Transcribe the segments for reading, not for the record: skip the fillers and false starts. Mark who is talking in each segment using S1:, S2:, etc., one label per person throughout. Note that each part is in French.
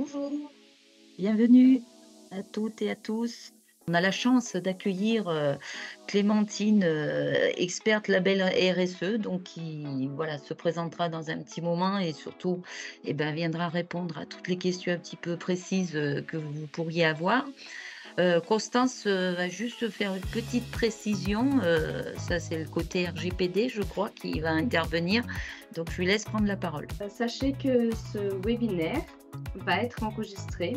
S1: Bonjour, bienvenue à toutes et à tous. On a la chance d'accueillir Clémentine, experte label RSE, donc qui voilà, se présentera dans un petit moment et surtout viendra répondre à toutes les questions un petit peu précises que vous pourriez avoir. Constance va juste faire une petite précision, ça c'est le côté RGPD, je crois, qui va intervenir, donc je lui laisse prendre la parole.
S2: Sachez que ce webinaire va être enregistré.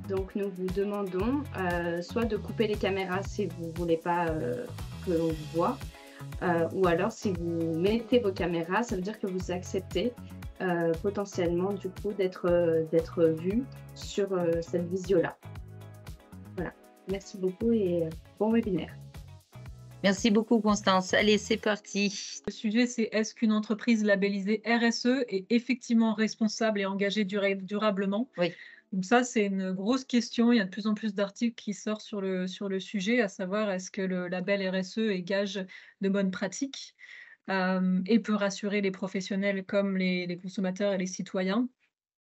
S2: Donc nous vous demandons soit de couper les caméras si vous ne voulez pas que l'on vous voit, ou alors si vous mettez vos caméras, ça veut dire que vous acceptez potentiellement du coup d'être vu sur cette visio-là. Voilà. Merci beaucoup et bon webinaire.
S1: Merci beaucoup Constance. Allez, c'est parti.
S3: Le sujet, c'est est-ce qu'une entreprise labellisée RSE est effectivement responsable et engagée durablement?
S1: Oui.
S3: Donc ça, c'est une grosse question. Il y a de plus en plus d'articles qui sortent sur le sujet, à savoir est-ce que le label RSE est gage de bonnes pratiques et peut rassurer les professionnels comme les consommateurs et les citoyens.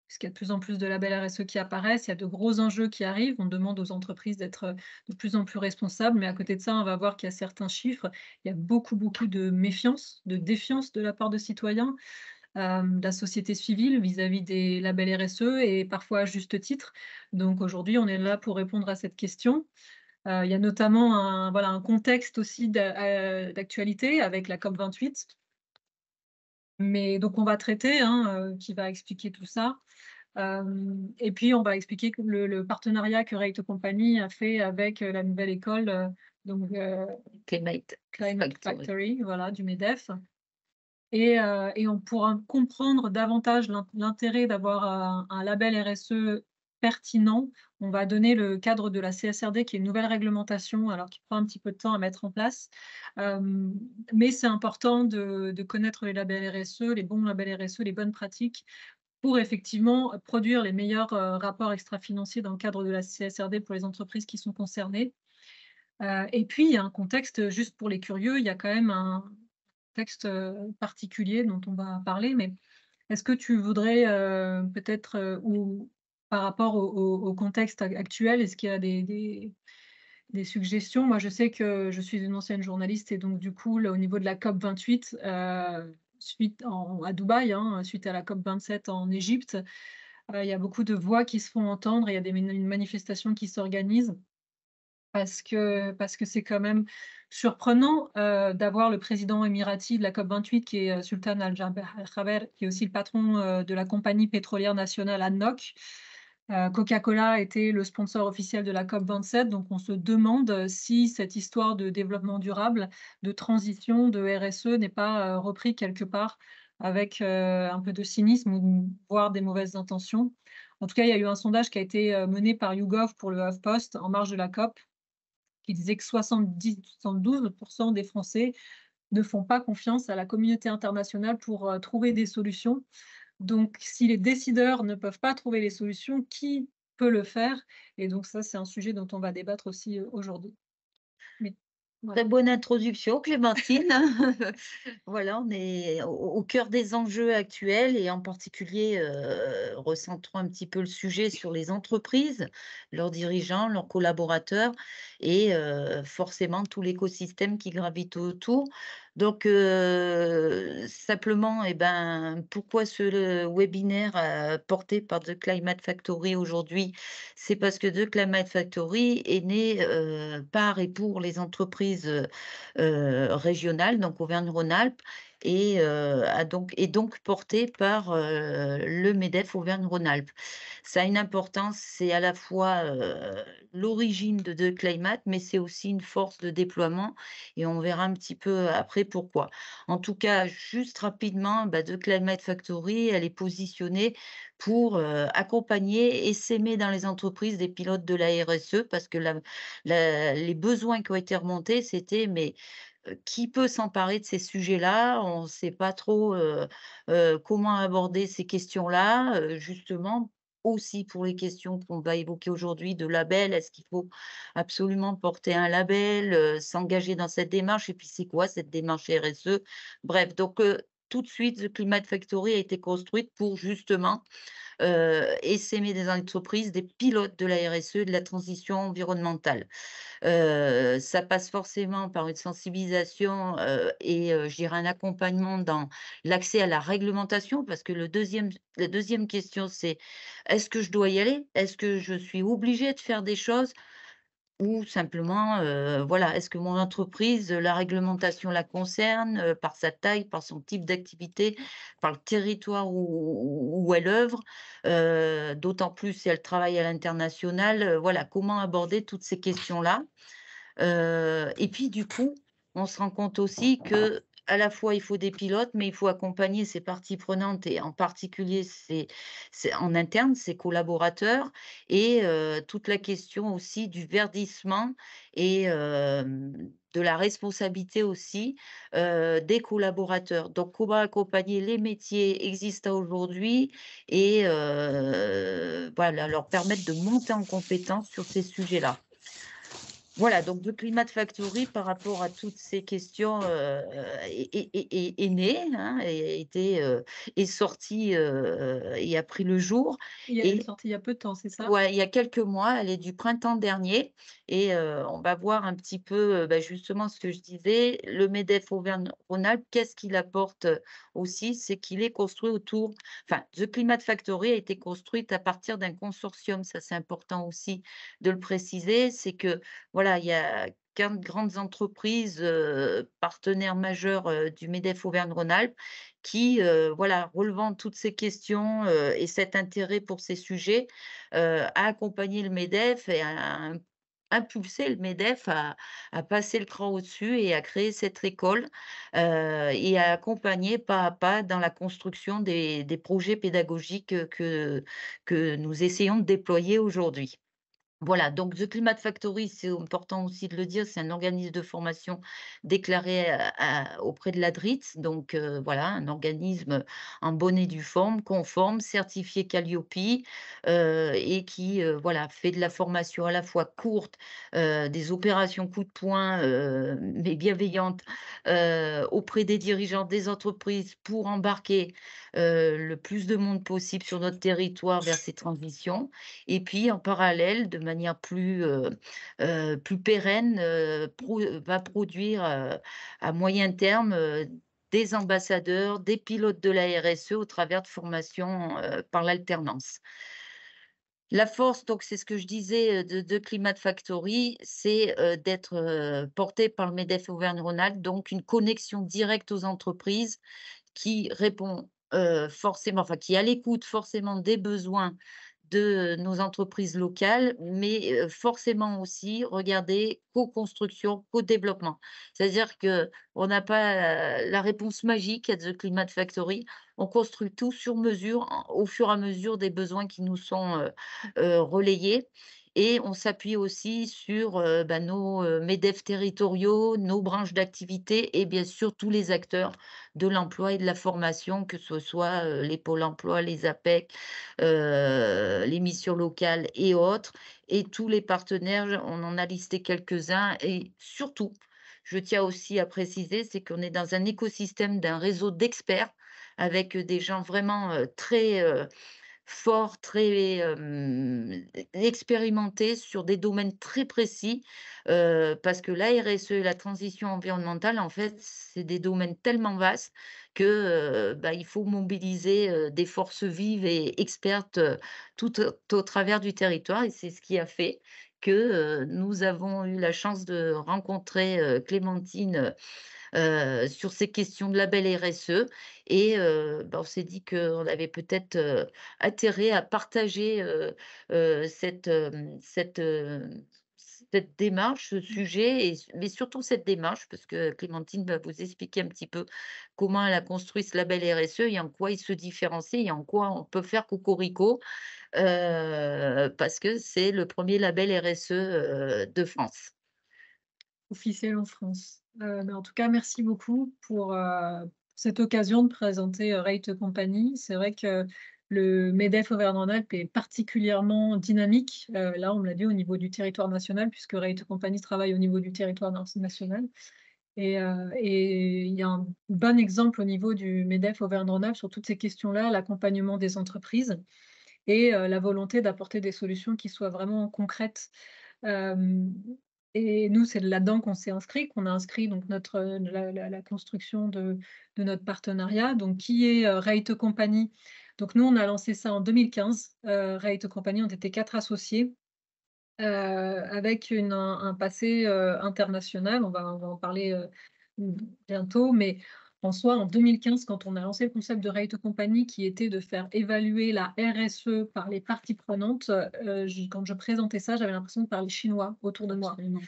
S3: Puisqu'il y a de plus en plus de labels RSE qui apparaissent, il y a de gros enjeux qui arrivent. On demande aux entreprises d'être de plus en plus responsables, mais à côté de ça, on va voir qu'il y a certains chiffres. Il y a beaucoup, beaucoup de méfiance, de défiance de la part de citoyens, de la société civile vis-à-vis des labels RSE et parfois à juste titre. Donc aujourd'hui, on est là pour répondre à cette question. Il y a notamment un contexte aussi d'actualité avec la COP28. Mais donc on va traiter, qui va expliquer tout ça. Et puis on va expliquer que le partenariat que Rate Company a fait avec, la nouvelle école, donc
S1: Climate
S3: Climate
S1: Factory.
S3: Factory, voilà, du MEDEF et on pourra comprendre davantage l'intérêt d'avoir un label RSE pertinent. On va donner le cadre de la CSRD qui est une nouvelle réglementation, alors qui prend un petit peu de temps à mettre en place. Mais c'est important de connaître les labels RSE, les bons labels RSE, les bonnes pratiques pour effectivement produire les meilleurs, rapports extra-financiers dans le cadre de la CSRD pour les entreprises qui sont concernées. Et puis il y a un contexte, juste pour les curieux, il y a quand même un contexte, particulier dont on va parler, mais est-ce que tu voudrais, peut-être, ou par rapport au contexte actuel, est-ce qu'il y a des suggestions? Moi, je sais que je suis une ancienne journaliste et donc du coup, là, au niveau de la COP28, suite à Dubaï, suite à la COP27 en Égypte, il y a beaucoup de voix qui se font entendre, il y a une manifestation qui s'organise. Parce que c'est quand même surprenant, d'avoir le président émirati de la COP28 qui est, Sultan Al Jaber, qui est aussi le patron, de la compagnie pétrolière nationale ADNOC. Coca-Cola était le sponsor officiel de la COP27, donc on se demande, si cette histoire de développement durable, de transition, de RSE n'est pas, repris quelque part avec, un peu de cynisme ou voire des mauvaises intentions. En tout cas, il y a eu un sondage qui a été, mené par YouGov pour le HuffPost en marge de la COP qui disait que 72 des Français ne font pas confiance à la communauté internationale pour, trouver des solutions. Donc si les décideurs ne peuvent pas trouver les solutions, qui peut le faire? Et donc ça, c'est un sujet dont on va débattre aussi, aujourd'hui. Oui,
S1: Très
S3: voilà.
S1: bonne introduction, Clémentine. Voilà, on est au cœur des enjeux actuels et en particulier, recentrons un petit peu le sujet sur les entreprises, leurs dirigeants, leurs collaborateurs et forcément tout l'écosystème qui gravite autour. Donc simplement pourquoi ce webinaire, porté par The Climate Factory aujourd'hui? C'est parce que The Climate Factory est né, par et pour les entreprises, régionales, donc Auvergne-Rhône-Alpes et est donc porté par, le MEDEF Auvergne-Rhône-Alpes. Ça a une importance, c'est à la fois, l'origine de Climate, mais c'est aussi une force de déploiement et on verra un petit peu après pourquoi. En tout cas, juste rapidement, The Climate Factory, elle est positionnée pour, accompagner et s'aimer dans les entreprises des pilotes de la RSE parce que les besoins qui ont été remontés, c'était mais qui peut s'emparer de ces sujets-là? On ne sait pas trop, comment aborder ces questions-là, justement aussi pour les questions qu'on va évoquer aujourd'hui de label. Est-ce qu'il faut absolument porter un label, s'engager dans cette démarche et puis c'est quoi cette démarche RSE? Bref, donc tout de suite, The Climate Factory a été construite pour justement essaimer des entreprises, des pilotes de la RSE, de la transition environnementale. Ça passe forcément par une sensibilisation, et je dirais un accompagnement dans l'accès à la réglementation parce que la deuxième question, c'est: «Est-ce que je dois y aller? Est-ce que je suis obligée de faire des choses?» Ou simplement, voilà, est-ce que mon entreprise, la réglementation la concerne, par sa taille, par son type d'activité, par le territoire où elle œuvre? D'autant plus si elle travaille à l'international, voilà, comment aborder toutes ces questions-là? Et puis du coup, on se rend compte aussi que à la fois il faut des pilotes, mais il faut accompagner ces parties prenantes et en particulier c'est en interne, ses collaborateurs et toute la question aussi du verdissement et de la responsabilité aussi, des collaborateurs. Donc comment accompagner les métiers existants aujourd'hui et voilà, leur permettre de monter en compétence sur ces sujets-là. Voilà, donc The Climate Factory, par rapport à toutes ces questions, est né, hein, et est sorti, et a pris le jour
S3: Elle est
S1: et
S3: sortie il y a peu de temps, c'est ça?
S1: ouais, il y a quelques mois, elle est du printemps dernier et on va voir un petit peu, bah, justement ce que je disais, le MEDEF Auvergne-Rhône-Alpes, qu'est-ce qu'il apporte, aussi? C'est qu'il est construit autour enfin, The Climate Factory a été construite à partir d'un consortium, ça c'est important aussi de le préciser. C'est que, voilà, il y a 15 grandes entreprises, partenaires majeurs, du MEDEF Auvergne-Rhône-Alpes qui, voilà, relevant toutes ces questions, et cet intérêt pour ces sujets, a accompagné le MEDEF et a impulsé le MEDEF à passer le cran au-dessus et à créer cette école, et à accompagner pas à pas dans la construction des projets pédagogiques, que nous essayons de déployer aujourd'hui. Voilà, donc The Climate Factory, c'est important aussi de le dire, c'est un organisme de formation déclaré auprès de l'ADRITS, donc voilà, un organisme en bonne et due forme, conforme, certifié Qualiopi, et qui voilà, fait de la formation à la fois courte, des opérations coup de poing, mais bienveillantes, auprès des dirigeants des entreprises pour embarquer le plus de monde possible sur notre territoire vers ces transitions. Et puis en parallèle, de manière plus pérenne, va produire, à moyen terme, des ambassadeurs, des pilotes de la RSE au travers de formations, par l'alternance. La force, donc c'est ce que je disais, de Climate Factory, c'est, d'être, porté par le MEDEF Auvergne-Rhône-Alpes, donc une connexion directe aux entreprises qui répond, forcément enfin qui est à l'écoute forcément des besoins de nos entreprises locales, mais forcément aussi regarder co-construction, co-développement. C'est-à-dire qu'on n'a pas la réponse magique à The Climate Factory. On construit tout sur mesure au fur et à mesure des besoins qui nous sont relayés et on s'appuie aussi sur bah, nos MEDEF territoriaux, nos branches d'activité et bien sûr tous les acteurs de l'emploi et de la formation, que ce soit les pôles emploi, les APEC, les missions locales et autres et tous les partenaires, on en a listé quelques-uns et surtout, je tiens aussi à préciser, c'est qu'on est dans un écosystème d'un réseau d'experts avec, des gens vraiment, très, forts, très, expérimentés sur des domaines très précis, parce que la RSE et la transition environnementale, en fait, c'est des domaines tellement vastes que, bah, il faut mobiliser, des forces vives et expertes, tout au travers du territoire et c'est ce qui a fait que, nous avons eu la chance de rencontrer, Clémentine, sur ces questions de label RSE et bah, on s'est dit qu'on avait peut-être, intérêt à partager, cette démarche, ce sujet mais surtout cette démarche parce que Clémentine va vous expliquer un petit peu comment elle a construit ce label RSE et en quoi il se différencie et en quoi on peut faire cocorico, parce que c'est le premier label RSE, de France.
S3: Officielle en France. Mais en tout cas, merci beaucoup pour, cette occasion de présenter, Rate Company. C'est vrai que le MEDEF Auvergne-Rhône-Alpes est particulièrement dynamique, là, on me l'a dit, au niveau du territoire national puisque Rate Company travaille au niveau du territoire national Et il y a un bon exemple au niveau du MEDEF Auvergne-Rhône-Alpes sur toutes ces questions-là, l'accompagnement des entreprises et la volonté d'apporter des solutions qui soient vraiment concrètes. Hem et nous, c'est là-dedans qu'on s'est inscrit, qu'on a inscrit donc notre, la construction de notre partenariat, donc qui est, Rate Company. Donc nous, on a lancé ça en 2015. Rate Company, on était 4 associés, avec un passé, international. On va en parler, bientôt, mais en soi, en 2015, quand on a lancé le concept de Rate Company qui était de faire évaluer la RSE par les parties prenantes, quand je présentais ça, j'avais l'impression de parler chinois autour de moi.
S1: Absolument.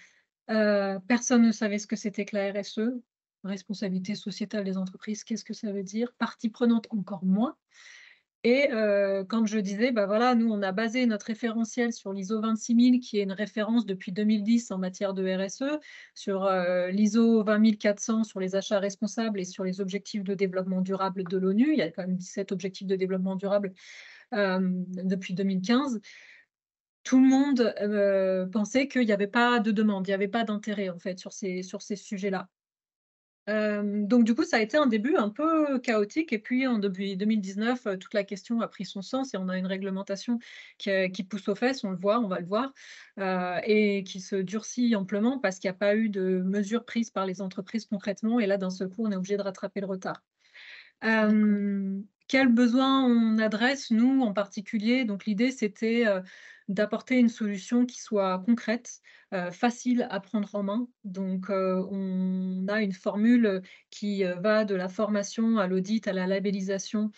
S3: Personne ne savait ce que c'était que la RSE, responsabilité sociétale des entreprises, qu'est-ce que ça veut dire? Partie prenante, encore moins. Et quand je disais: «Bah, voilà, nous, on a basé notre référentiel sur l'ISO 26000 qui est une référence depuis 2010 en matière de RSE, sur, l'ISO 20400 sur les achats responsables et sur les objectifs de développement durable de l'ONU». Il y a quand même 17 objectifs de développement durable, depuis 2015. Tout le monde, pensait qu'il y avait pas de demande, il y avait pas d'intérêt, en fait, sur ces sujets-là. Donc du coup, ça a été un début un peu chaotique et puis depuis 2019, toute la question a pris son sens et on a une réglementation qui pousse aux fesses, on le voit, on va le voir, et qui se durcit amplement parce qu'il y a pas eu de mesures prises par les entreprises concrètement et là, d'un seul coup, on est obligé de rattraper le retard.
S1: D'accord.
S3: Quels besoins on adresse, nous, en particulier? Donc l'idée, c'était, d'apporter une solution qui soit concrète, facile à prendre en main. Donc, on a une formule, qui, va de la formation à l'audit, à la labellisation,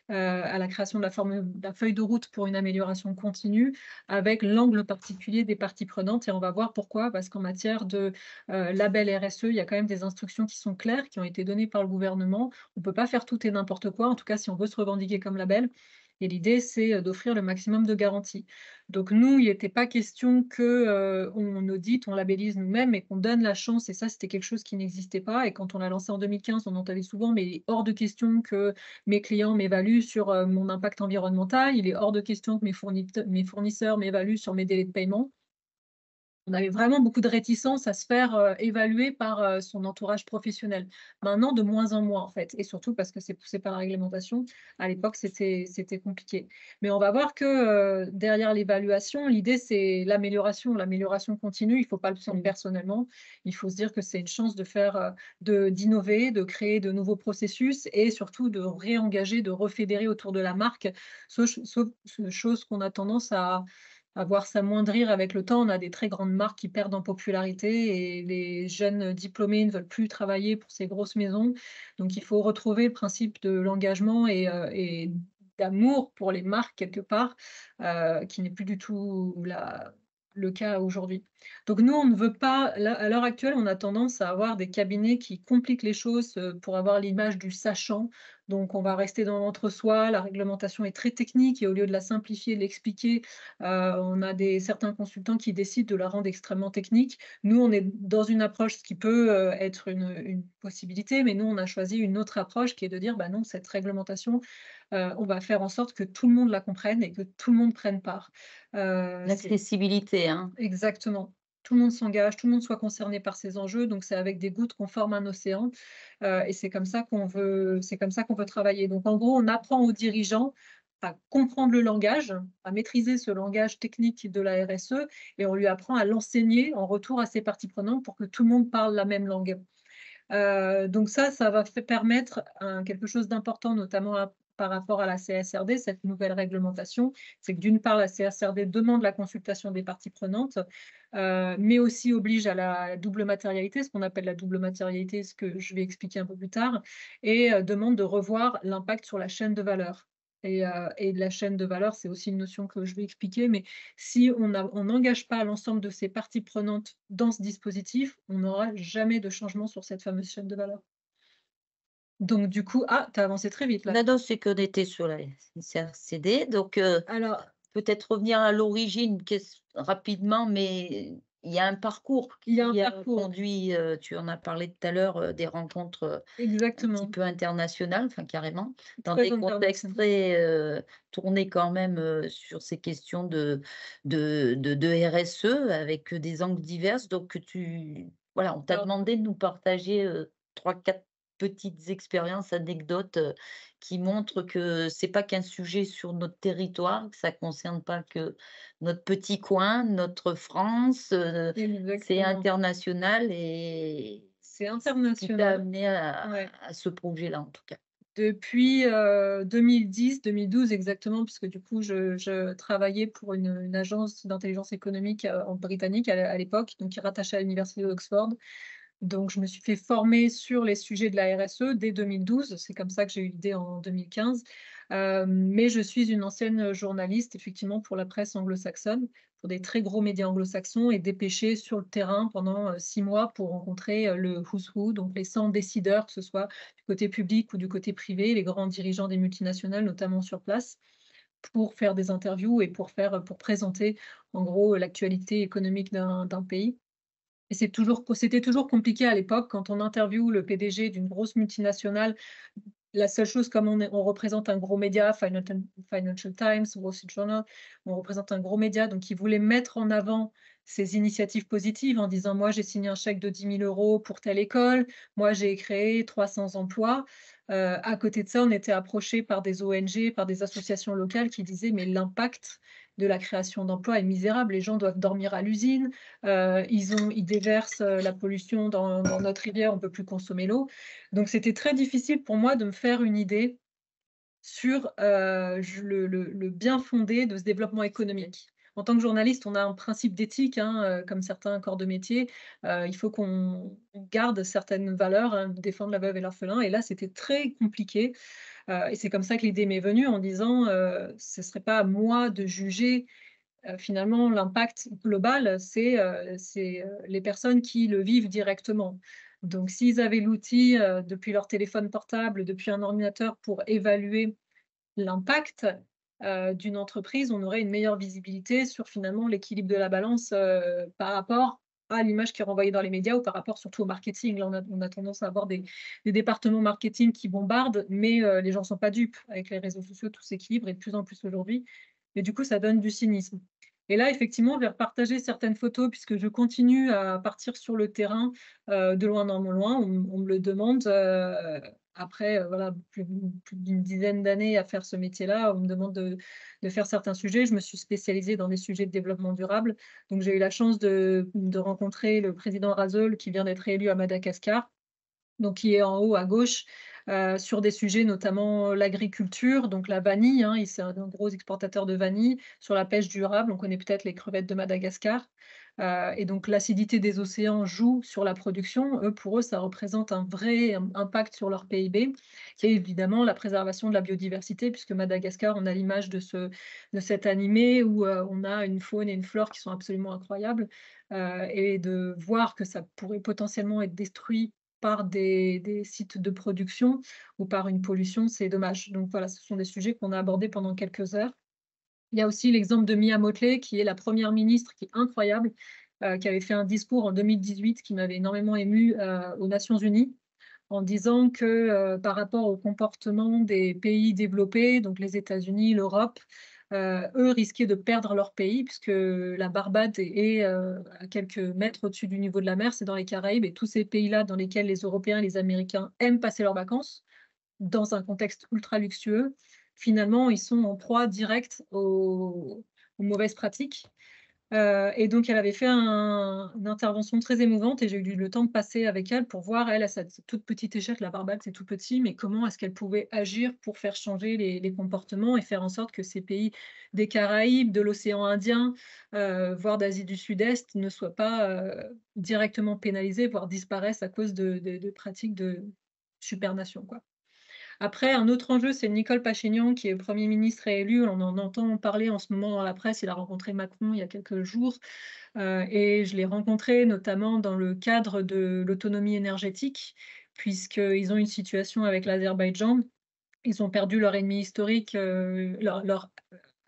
S3: à la création de la feuille de route pour une amélioration continue, avec l'angle particulier des parties prenantes et on va voir pourquoi. Parce qu'en matière de, label RSE, il y a quand même des instructions qui sont claires, qui ont été données par le gouvernement. On ne peut pas faire tout et n'importe quoi, en tout cas si on veut se revendiquer comme label et l'idée c'est, d'offrir le maximum de garanties. Donc nous, il n'était pas question que, on audite, on labellise nous-mêmes et qu'on donne la chance et ça c'était quelque chose qui n'existait pas et quand on l'a lancé en 2015, on entendait souvent: «Mais il est hors de question que mes clients m'évaluent sur, mon impact environnemental, il est hors de question que mes fournisseurs m'évaluent sur mes délais de paiement». On avait vraiment beaucoup de réticence à se faire, évaluer par, son entourage professionnel. Maintenant, de moins en moins, en fait et surtout parce que c'est poussé par la réglementation. À l'époque, c'était compliqué. Mais on va voir que, derrière l'évaluation, l'idée, c'est l'amélioration. L'amélioration continue, il ne faut pas le prendre
S1: Mmh.
S3: personnellement. Il faut se dire que c'est une chance de faire, d'innover, de créer de nouveaux processus et surtout de réengager, de refédérer autour de la marque, sauf chose qu'on a tendance à voir s'amoindrir avec le temps. On a des très grandes marques qui perdent en popularité et les jeunes diplômés ne veulent plus travailler pour ces grosses maisons. Donc il faut retrouver le principe de l'engagement et d'amour pour les marques quelque part, qui n'est plus du tout le cas aujourd'hui. Donc nous, on ne veut pas là, à l'heure actuelle, on a tendance à avoir des cabinets qui compliquent les choses, pour avoir l'image du sachant. Donc on va rester dans l'entre-soi, la réglementation est très technique et au lieu de la simplifier, de l'expliquer, on a certains consultants qui décident de la rendre extrêmement technique. Nous, on est dans une approche ce qui peut, être une possibilité, mais nous, on a choisi une autre approche qui est de dire: «Bah non, cette réglementation, on va faire en sorte que tout le monde la comprenne et que tout le monde prenne part». C'est
S1: L'accessibilité, hein.
S3: exactement. Tout le monde s'engage, tout le monde soit concerné par ces enjeux, donc c'est avec des gouttes qu'on forme un océan, et c'est comme ça qu'on veut travailler. Donc en gros, on apprend aux dirigeants à comprendre le langage, à maîtriser ce langage technique de la RSE et on lui apprend à l'enseigner en retour à ses parties prenantes pour que tout le monde parle la même langue. Donc ça va permettre quelque chose d'important, notamment par rapport à la CSRD, cette nouvelle réglementation. C'est que d'une part, la CSRD demande la consultation des parties prenantes, mais aussi oblige à la double matérialité, ce qu'on appelle la double matérialité, ce que je vais expliquer un peu plus tard, et demande de revoir l'impact sur la chaîne de valeur. Et la chaîne de valeur, c'est aussi une notion que je vais expliquer, mais si on n'engage pas l'ensemble de ces parties prenantes dans ce dispositif, on n'aura jamais de changement sur cette fameuse chaîne de valeur. Donc du coup tu as avancé très vite là.
S1: Non, non, c'est qu'on était sur la CRCD, donc
S3: Alors,
S1: peut-être revenir à l'origine, rapidement, mais il y a un parcours
S3: il y a un
S1: qui a
S3: parcours
S1: conduit, tu en as parlé tout à l'heure, des rencontres, un petit
S3: exactement,
S1: peu internationales, enfin carrément, dans
S3: très
S1: des contextes
S3: international.
S1: très, tournés quand même, sur ces questions de RSE avec, des angles divers. Donc tu Voilà, on t'a
S3: Alors
S1: demandé de nous partager, 3-4 petites expériences, anecdotes, qui montrent que c'est pas qu'un sujet sur notre territoire, que ça concerne pas que notre petit coin, notre France, c'est
S3: exactement.
S1: international et
S3: C'est
S1: ce qui t'a
S3: international.
S1: amené
S3: Ouais.
S1: à ce projet-là, en tout cas.
S3: Depuis, 2010-2012 exactement, puisque du coup je travaillais pour une agence d'intelligence économique, en britannique à l'époque, donc qui est rattachée à l'université d'Oxford. Donc je me suis fait former sur les sujets de la RSE dès 2012. C'est comme ça que j'ai eu l'idée en 2015. Mais je suis une ancienne journaliste effectivement pour la presse anglo-saxonne, pour des très gros médias anglo-saxons et dépêchée sur le terrain pendant, 6 mois pour rencontrer, le who's who, donc les 100 décideurs, que ce soit du côté public ou du côté privé, les grands dirigeants des multinationales, notamment sur place, pour faire des interviews et pour présenter en gros l'actualité économique d'un pays. Et c'était toujours compliqué à l'époque quand on interviewe le PDG d'une grosse multinationale. La seule chose, comme on représente un gros média, Financial Times, Wall Street Journal, on représente un gros média, donc ils voulaient mettre en avant ces initiatives positives en disant: «Moi, j'ai signé un chèque de 10 000 € pour telle école. Moi, j'ai créé 300 emplois». À côté de ça, on était approchés par des ONG, par des associations locales qui disaient: «Mais l'impact de la création d'emplois est misérable. Les gens doivent dormir à l'usine, ils déversent, la pollution dans notre rivière, on ne peut plus consommer l'eau». Donc c'était très difficile pour moi de me faire une idée sur, le bien-fondé de ce développement économique. En tant que journaliste, on a un principe d'éthique, hein, comme certains corps de métier. Il faut qu'on garde certaines valeurs, hein, défendre la veuve et l'orphelin et là, c'était très compliqué, et c'est comme ça que l'idée m'est venue en disant, «Ce serait pas à moi de juger, finalement l'impact global, les personnes qui le vivent directement». Donc s'ils avaient l'outil, depuis leur téléphone portable, depuis un ordinateur pour évaluer l'impact, d'une entreprise, on aurait une meilleure visibilité sur finalement l'équilibre de la balance, par rapport à l'image qui est renvoyée dans les médias ou par rapport surtout au marketing. Là, on a tendance à avoir des départements marketing qui bombardent, mais les gens ne sont pas dupes. Avec les réseaux sociaux, tout s'équilibre et de plus en plus aujourd'hui. Mais du coup, ça donne du cynisme. Et là, effectivement, je vais repartager certaines photos puisque je continue à partir sur le terrain, de loin en loin. On me le demande, après, voilà, plus d'une dizaine d'années à faire ce métier-là, on me demande de faire certains sujets. Je me suis spécialisée dans des sujets de développement durable. Donc j'ai eu la chance de rencontrer le président Rasol qui vient d'être élu à Madagascar, donc qui est en haut à gauche, sur des sujets notamment l'agriculture, donc la vanille, hein, c'est un gros exportateur de vanille, sur la pêche durable, on connaît peut-être les crevettes de Madagascar, et donc l'acidité des océans joue sur la production. Eux, pour eux, ça représente un vrai impact sur leur PIB et évidemment la préservation de la biodiversité puisque Madagascar, on a l'image de cet animé où, on a une faune et une flore qui sont absolument incroyables, et de voir que ça pourrait potentiellement être détruit par des sites de production ou par une pollution, c'est dommage. Donc voilà, ce sont des sujets qu'on a abordés pendant quelques heures. Il y a aussi l'exemple de Mia Mottley, qui est la première ministre, qui est incroyable, qui avait fait un discours en 2018 qui m'avait énormément émue, aux Nations unies, en disant que, par rapport au comportement des pays développés, donc les États-Unis, l'Europe, eux risquaient de perdre leur pays puisque la Barbade est, à quelques mètres au-dessus du niveau de la mer, c'est dans les Caraïbes et tous ces pays-là dans lesquels les Européens et les Américains aiment passer leurs vacances, dans un contexte ultra luxueux, finalement, ils sont en proie directe aux mauvaises pratiques. Et donc elle avait fait une intervention très émouvante et j'ai eu le temps de passer avec elle pour voir, elle, à sa toute petite échelle, la Barbade, c'est tout petit, mais comment est-ce qu'elle pouvait agir pour faire changer les comportements et faire en sorte que ces pays des Caraïbes, de l'océan Indien, voire d'Asie du Sud-Est ne soient pas, directement pénalisés, voire disparaissent à cause de pratiques de supernation, quoi. Après, un autre enjeu, c'est Nicole Pachignan qui est Premier ministre réélu. On en entend parler en ce moment dans la presse. Il a rencontré Macron il y a quelques jours, et je l'ai rencontré notamment dans le cadre de l'autonomie énergétique, puisqu'ils ont une situation avec l'Azerbaïdjan. Ils ont perdu leur ennemi historique, leur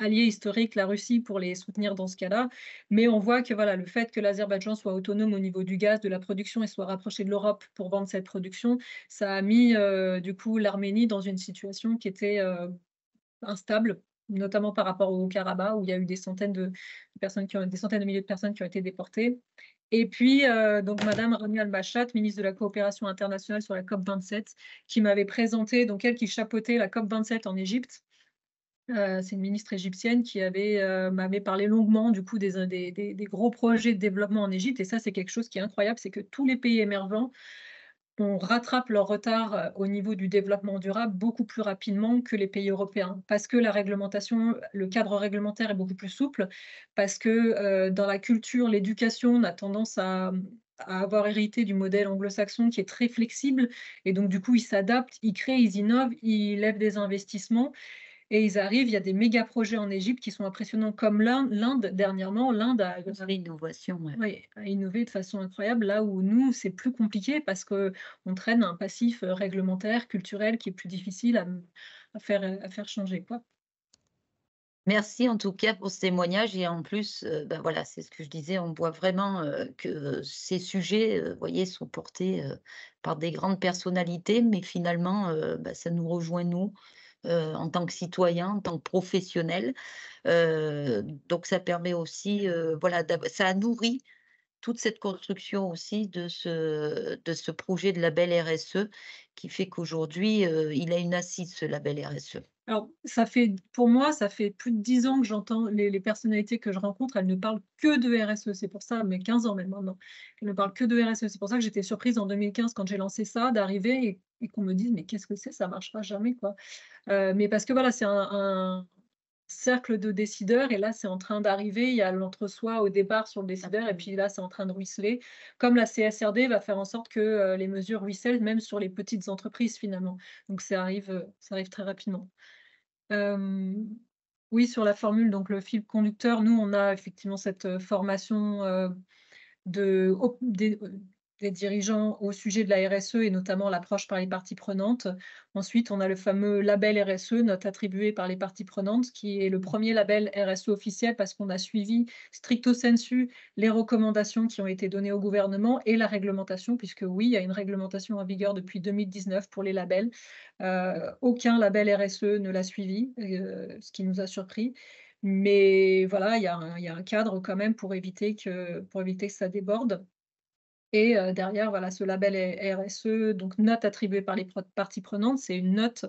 S3: allié historique, la Russie, pour les soutenir dans ce cas-là. Mais on voit que voilà, le fait que l'Azerbaïdjan soit autonome au niveau du gaz, de la production et soit rapproché de l'Europe pour vendre cette production, ça a mis, du coup, l'Arménie dans une situation qui était, instable, notamment par rapport au Haut-Karabakh où il y a eu des centaines de milliers de personnes qui ont été déportées. Et puis, donc madame Rania Al-Machat, ministre de la coopération internationale sur la COP27, qui m'avait présenté, donc elle qui chapeautait la COP27 en Égypte. C'est une ministre égyptienne qui m'avait parlé longuement du coup des gros projets de développement en Égypte, et ça, c'est quelque chose qui est incroyable, c'est que tous les pays émergents, on rattrape leur retard, au niveau du développement durable beaucoup plus rapidement que les pays européens. Parce que la réglementation, le cadre réglementaire est beaucoup plus souple, parce que, dans la culture, l'éducation, on a tendance à avoir hérité du modèle anglo-saxon qui est très flexible, et donc du coup, ils s'adaptent, ils créent, ils innovent, ils lèvent des investissements et ils arrivent. Il y a des méga projets en Égypte qui sont impressionnants, comme l'Inde dernièrement. L'Inde a
S1: L'innovation, ouais.
S3: oui, à innover de façon incroyable, là où nous, c'est plus compliqué parce qu'on traîne un passif, réglementaire, culturel qui est plus difficile à faire changer, quoi.
S1: Merci en tout cas pour ce témoignage et en plus, bah, voilà, c'est ce que je disais, on voit vraiment, que ces sujets, vous voyez, sont portés, par des grandes personnalités, mais finalement, bah, ça nous rejoint nous, en tant que citoyens, en tant que professionnels. Donc ça permet aussi, voilà, ça a nourri toute cette construction aussi de ce projet de label RSE qui fait qu'aujourd'hui, il a une assise ce label RSE.
S3: Alors, pour moi, ça fait plus de 10 ans que j'entends les personnalités que je rencontre, elles ne parlent que de RSE. C'est pour ça, mais 15 ans même maintenant, elles ne parlent que de RSE. C'est pour ça que j'étais surprise en 2015 quand j'ai lancé ça, d'arriver et qu'on me dise: «Mais qu'est-ce que c'est? Ça marchera jamais, quoi». Mais parce que voilà, c'est un cercle de décideurs, et là, c'est en train d'arriver. Il y a l'entre-soi au départ sur le décideur, et puis là, c'est en train de ruisseler. Comme la CSRD va faire en sorte que, les mesures ruissellent même sur les petites entreprises finalement. Donc ça arrive très rapidement. Hem, oui, sur la formule, donc le fil conducteur, nous, on a effectivement cette, formation, de op des dirigeants au sujet de la RSE, et notamment l'approche par les parties prenantes. Ensuite, on a le fameux label RSE, note attribuée par les parties prenantes, qui est le premier label RSE officiel parce qu'on a suivi stricto sensu les recommandations qui ont été données au gouvernement et la réglementation, puisque oui, il y a une réglementation en vigueur depuis 2019 pour les labels. Aucun label RSE ne l'a suivi, ce qui nous a surpris. Mais voilà, il y a un cadre quand même pour éviter que ça déborde. Et derrière, voilà, ce label est RSE, donc note attribuée par les parties prenantes, c'est une note,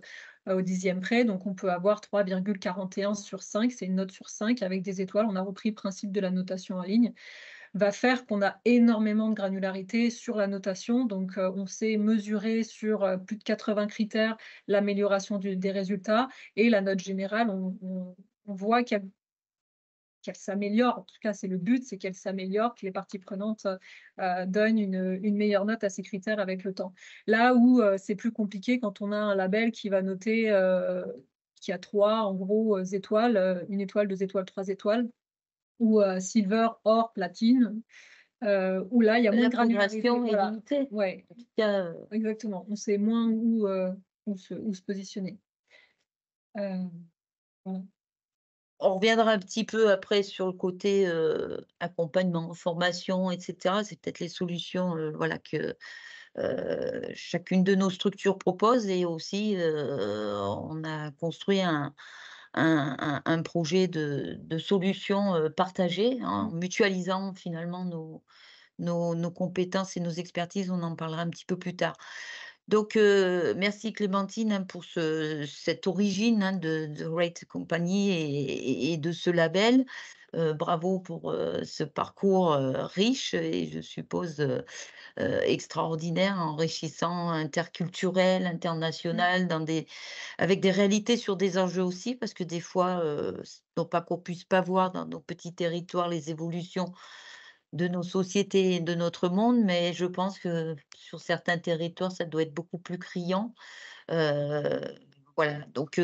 S3: au 10e près, donc on peut avoir 3,41 sur 5. C'est une note sur 5 avec des étoiles. On a repris le principe de la notation en ligne. Va faire qu'on a énormément de granularité sur la notation, donc on sait mesurer sur, plus de 80 critères l'amélioration des résultats, et la note générale, on voit qu'elle s'améliore. En tout cas, c'est le but, c'est qu'elle s'améliore, que les parties prenantes, donnent une meilleure note à ces critères avec le temps. Là où, c'est plus compliqué quand on a un label qui va noter, qui a 3 en gros, étoiles, 1 étoile, 2 étoiles, 3 étoiles, ou, silver, or, platine, où là, il y a moins
S1: La
S3: de granularité,
S1: progression est
S3: voilà.
S1: limitée.
S3: Ouais,
S1: En tout cas,
S3: exactement. On sait moins où se positionner. Voilà.
S1: on reviendra un petit peu après sur le côté, accompagnement, formation et cetera. C'est peut-être les solutions, voilà que, chacune de nos structures propose et aussi, on a construit un projet de solutions, partagées, hein, en
S3: Mmh.
S1: mutualisant finalement nos compétences et nos expertises. On en parlera un petit peu plus tard. Donc, merci Clémentine, hein, pour cette origine, hein, de Rate Company et de ce label. Bravo pour, ce parcours, riche et je suppose, extraordinaire, enrichissant, interculturel,
S3: Mmh.
S1: international, avec des réalités sur des enjeux aussi, parce que des fois, non pas qu'on puisse pas voir dans nos petits territoires les évolutions de nos sociétés et de notre monde, mais je pense que sur certains territoires, ça doit être beaucoup plus criant. Heu, voilà, donc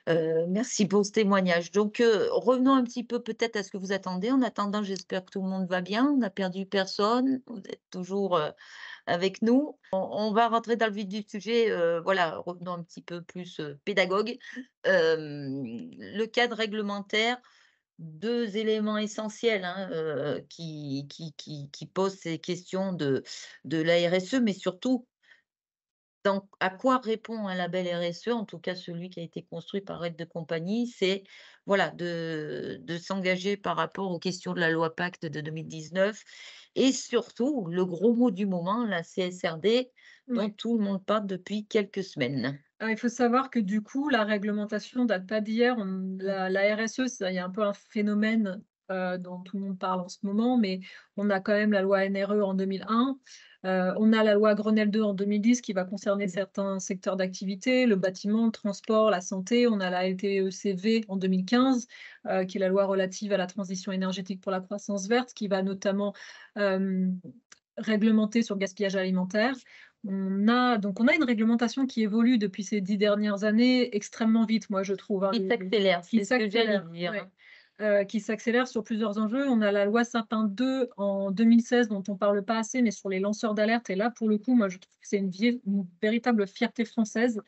S1: merci pour ce témoignage. Donc revenons un petit peu peut-être à ce que vous attendez. En attendant, j'espère que tout le monde va bien, on n'a perdu personne, vous êtes toujours, avec nous. On va rentrer dans le vif du sujet, voilà, revenons un petit peu plus, pédagogue. Le cadre réglementaire, 2 éléments essentiels, hein, qui posent ces questions de la RSE, mais surtout Donc, à quoi répond un label RSE, en tout cas celui qui a été construit par Red de Compagnie? C'est voilà, de s'engager par rapport aux questions de la loi Pacte de 2019 et surtout, le gros mot du moment, la CSRD, dont
S3: Ouais.
S1: tout le monde parle depuis quelques semaines.
S3: Il faut savoir que du coup, la réglementation date pas d'hier. La RSE, ça il y a un peu un phénomène, dont tout le monde parle en ce moment, mais on a quand même la loi NRE en 2001. On a la loi Grenelle 2 en 2010 qui va concerner certains secteurs d'activité, le bâtiment, le transport, la santé. On a la LTECV en 2015, qui est la loi relative à la transition énergétique pour la croissance verte, qui va notamment, hem, réglementer sur le gaspillage alimentaire. On a une réglementation qui évolue depuis ces 10 dernières années extrêmement vite, moi je trouve, hein,
S1: Qui s'accélère,
S3: qui
S1: c'est ce que j'allais
S3: s'accélère,
S1: dire,
S3: ouais,
S1: hein.
S3: qui s'accélère sur plusieurs enjeux. On a la loi Sapin 2 en 2016 dont on parle pas assez, mais sur les lanceurs d'alerte et là, pour le coup, moi je trouve que c'est une véritable fierté française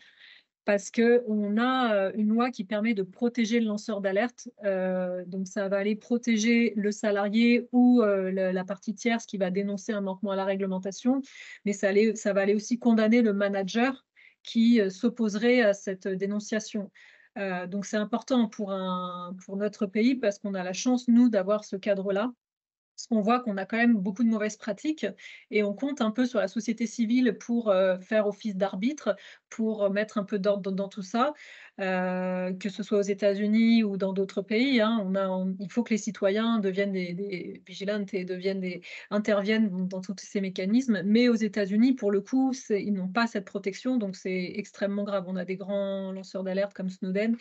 S3: parce qu'on a, une loi qui permet de protéger le lanceur d'alerte, donc ça va aller protéger le salarié ou, le la partie tierce qui va dénoncer un manquement à la réglementation, mais ça va aller aussi condamner le manager qui, s'opposerait à cette dénonciation. Donc c'est important pour notre pays parce qu'on a la chance, nous, d'avoir ce cadre-là. Parce qu'on voit qu'on a quand même beaucoup de mauvaises pratiques et on compte un peu sur la société civile pour, faire office d'arbitre, pour, mettre un peu d'ordre dans tout ça, que ce soit aux États-Unis ou dans d'autres pays, hein. Il faut que les citoyens deviennent des vigilantes et interviennent dans tous ces mécanismes. Mais aux États-Unis, pour le coup, ils n'ont pas cette protection, donc c'est extrêmement grave. On a des grands lanceurs d'alerte comme Snowden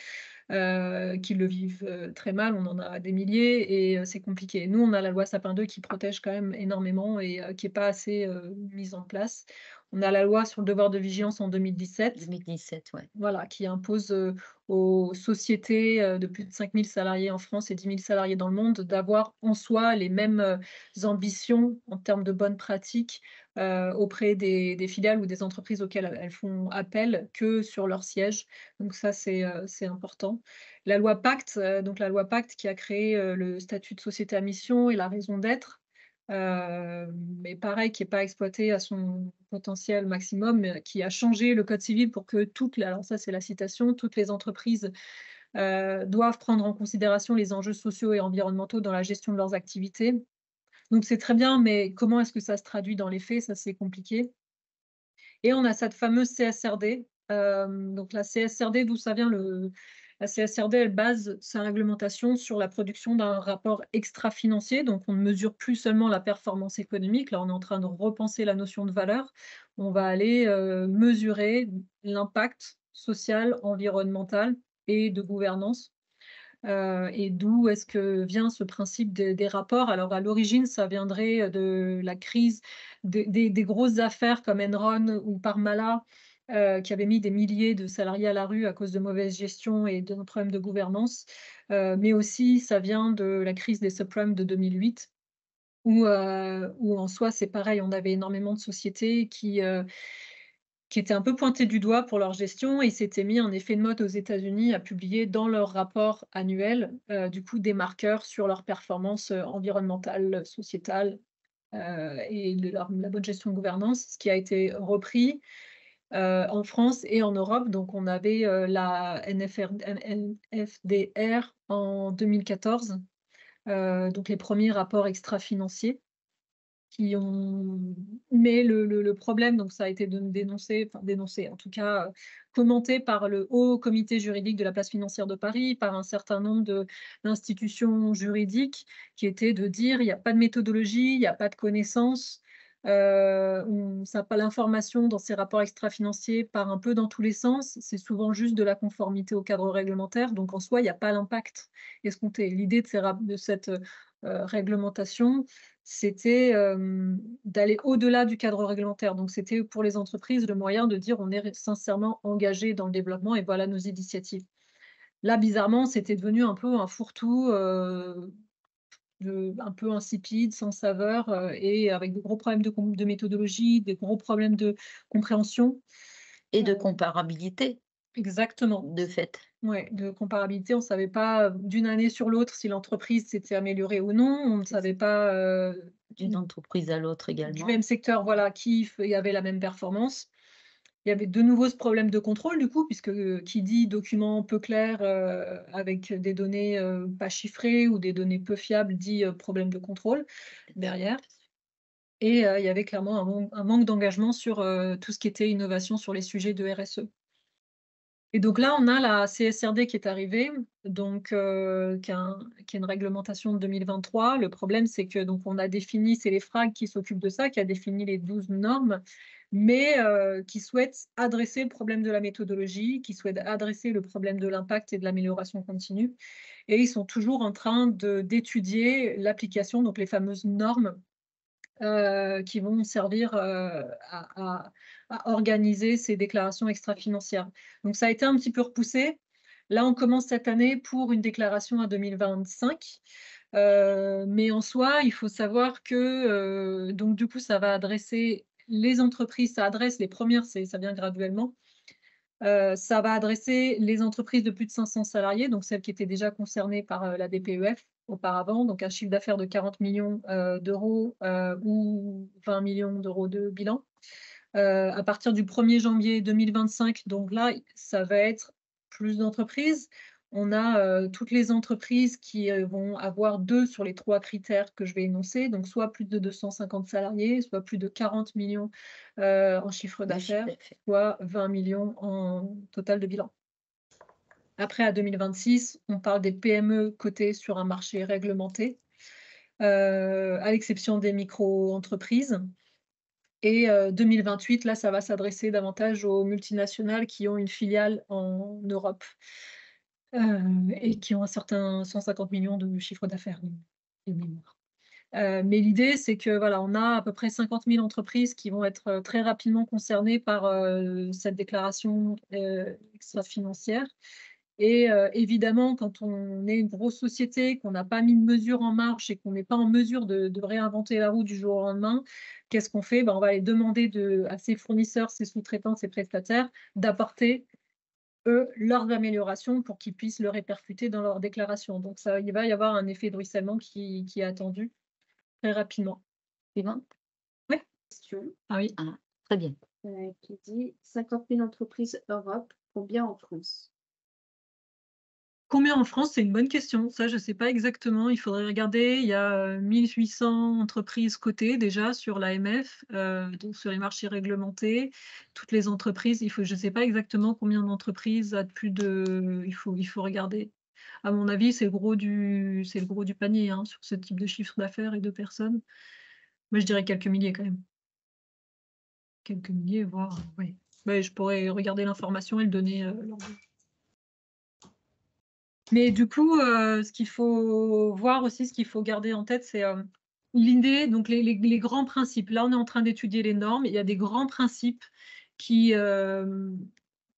S3: qui le vivent, très mal. On en a des milliers et c'est compliqué. Nous, on a la loi Sapin 2 qui protège quand même énormément et qui est pas assez, mise en place. On a la loi sur le devoir de vigilance en 2017.
S1: 2017, ouais.
S3: Voilà, qui impose, aux sociétés, de plus de 5 000 salariés en France et 10 000 salariés dans le monde d'avoir en soi les mêmes, ambitions en termes de bonnes pratiques, auprès des filiales ou des entreprises auxquelles elles font appel que sur leur siège. Donc ça, c'est important. La loi Pacte, donc la loi Pacte qui a créé, le statut de société à mission et la raison d'être, mais pareil, qui est pas exploité à son potentiel maximum, qui a changé le code civil pour que alors ça, c'est la citation: «Toutes les entreprises, doivent prendre en considération les enjeux sociaux et environnementaux dans la gestion de leurs activités». Donc c'est très bien, mais comment est-ce que ça se traduit dans les faits? Ça, c'est compliqué et on a cette fameuse CSRD, donc la CSRD, d'où ça vient la CSRD, elle base sa réglementation sur la production d'un rapport extra-financier, donc on ne mesure plus seulement la performance économique. Là, on est en train de repenser la notion de valeur. On va aller, mesurer l'impact social, environnemental et de gouvernance, et d'où est-ce que vient ce principe des rapports? Alors à l'origine, ça viendrait, de la crise des grosses affaires comme Enron ou Parmalat, qui avaient mis des milliers de salariés à la rue à cause de mauvaise gestion et de problèmes de gouvernance. Mais aussi ça vient de la crise des subprimes de 2008 où en soi c'est pareil, on avait énormément de sociétés qui étaient un peu pointés du doigt pour leur gestion et s'étaient mis en effet de mode aux États-Unis à publier dans leur rapport annuel, du coup des marqueurs sur leur performance, environnementale, sociétale, et la bonne gestion de gouvernance, ce qui a été repris, en France et en Europe. Donc on avait, la NFDR en 2014, donc les premiers rapports extra-financiers. Qui ont mais le problème, donc ça a été dénoncé, enfin dénoncé, en tout cas, commenté par le Haut Comité juridique de la place financière de Paris, par un certain nombre d'institutions juridiques, qui était de dire: «Il y a pas de méthodologie, il y a pas de connaissances, on ça pas l'information dans ces rapports extra-financiers part un peu dans tous les sens, c'est souvent juste de la conformité au cadre réglementaire, donc en soi, il y a pas l'impact escompté». L'idée de cette, réglementation, c'était, d'aller au-delà du cadre réglementaire. Donc c'était pour les entreprises le moyen de dire: «On est sincèrement engagé dans le développement et voilà nos initiatives». Là, bizarrement, c'était devenu un peu un fourre-tout, un peu insipide, sans saveur, et avec de gros problèmes de méthodologie, des gros problèmes de compréhension.
S1: Et
S3: Heu,
S1: de comparabilité,
S3: exactement.
S1: de fait,
S3: Ouais, de comparabilité, on ne savait pas, d'une année sur l'autre si l'entreprise s'était améliorée ou non. On ne savait pas,
S1: d'une entreprise à l'autre
S3: du
S1: également.
S3: même secteur, voilà, qui avait la même performance Il y avait de nouveau ce problème de contrôle du coup, puisque, qui dit document peu clair, avec des données, pas chiffrées ou des données peu fiables dit, problème de contrôle derrière. Et il y avait clairement un manque d'engagement sur, tout ce qui était innovation sur les sujets de RSE. Et donc là, on a la CSRD qui est arrivée, donc qui est une réglementation de 2023. Le problème, c'est que donc on a défini, c'est l'EFRAG qui s'occupe de ça, qui a défini les 12 normes, mais qui souhaite adresser le problème de la méthodologie, qui souhaite adresser le problème de l'impact et de l'amélioration continue. Et ils sont toujours en train d'étudier l'application, donc les fameuses normes qui vont servir, à organiser ces déclarations extra-financières. Donc ça a été un petit peu repoussé. Là, on commence cette année pour une déclaration à 2025. Mais en soi, il faut savoir que, donc du coup, ça va adresser les entreprises, ça adresse les premières, ça vient graduellement. Ça va adresser les entreprises de plus de 500 salariés, donc celles qui étaient déjà concernées par, la DPEF auparavant, donc un chiffre d'affaires de 40 millions d'euros, ou 20 millions d'euros de bilan. À partir du 1er janvier 2025, donc là, ça va être plus d'entreprises. On a, toutes les entreprises qui, vont avoir 2 sur les 3 critères que je vais énoncer, donc soit plus de 250 salariés, soit plus de 40 millions en chiffre
S1: Le chiffre
S3: d'affaires,
S1: d'affaires.
S3: soit 20 millions en total de bilan. Après, à 2026, on parle des PME cotées sur un marché réglementé, à l'exception des micro-entreprises. Et 2028, là, ça va s'adresser davantage aux multinationales qui ont une filiale en Europe, et qui ont un certain 150 millions de chiffre d'affaires de mémoire. Mais l'idée, c'est que, voilà, on a à peu près 50 000 entreprises qui vont être, très rapidement concernées par, cette déclaration, extra-financière. Et évidemment, quand on est une grosse société, qu'on n'a pas mis de mesures en marche et qu'on n'est pas en mesure de réinventer la roue du jour au lendemain, qu'est-ce qu'on fait? Ben, on va aller demander à ces fournisseurs, ces sous-traitants, ces prestataires d'apporter, eux, leurs améliorations pour qu'ils puissent le répercuter dans leur déclaration. Donc ça, il va y avoir un effet de ruissellement qui est attendu très rapidement.
S1: Suivant?
S3: Oui.
S2: Question
S3: Ah oui.
S1: Ah, très bien.
S2: qui dit 50 000 entreprises Europe, combien en France?
S3: Combien en France? C'est une bonne question. Ça, je ne sais pas exactement. Il faudrait regarder. Il y a 1 800 entreprises cotées déjà sur l'AMF, donc sur les marchés réglementés. Toutes les entreprises, je ne sais pas exactement combien d'entreprises a de plus de. Il faut regarder. À mon avis, c'est le gros du panier hein, sur ce type de chiffre d'affaires et de personnes. Moi, je dirais quelques milliers quand même. Quelques milliers, voire, oui. Ouais, je pourrais regarder l'information et le donner lors de. Mais du coup, ce qu'il faut voir aussi, ce qu'il faut garder en tête, c'est, l'idée, donc les grands principes. Là, on est en train d'étudier les normes. Il y a des grands principes qui,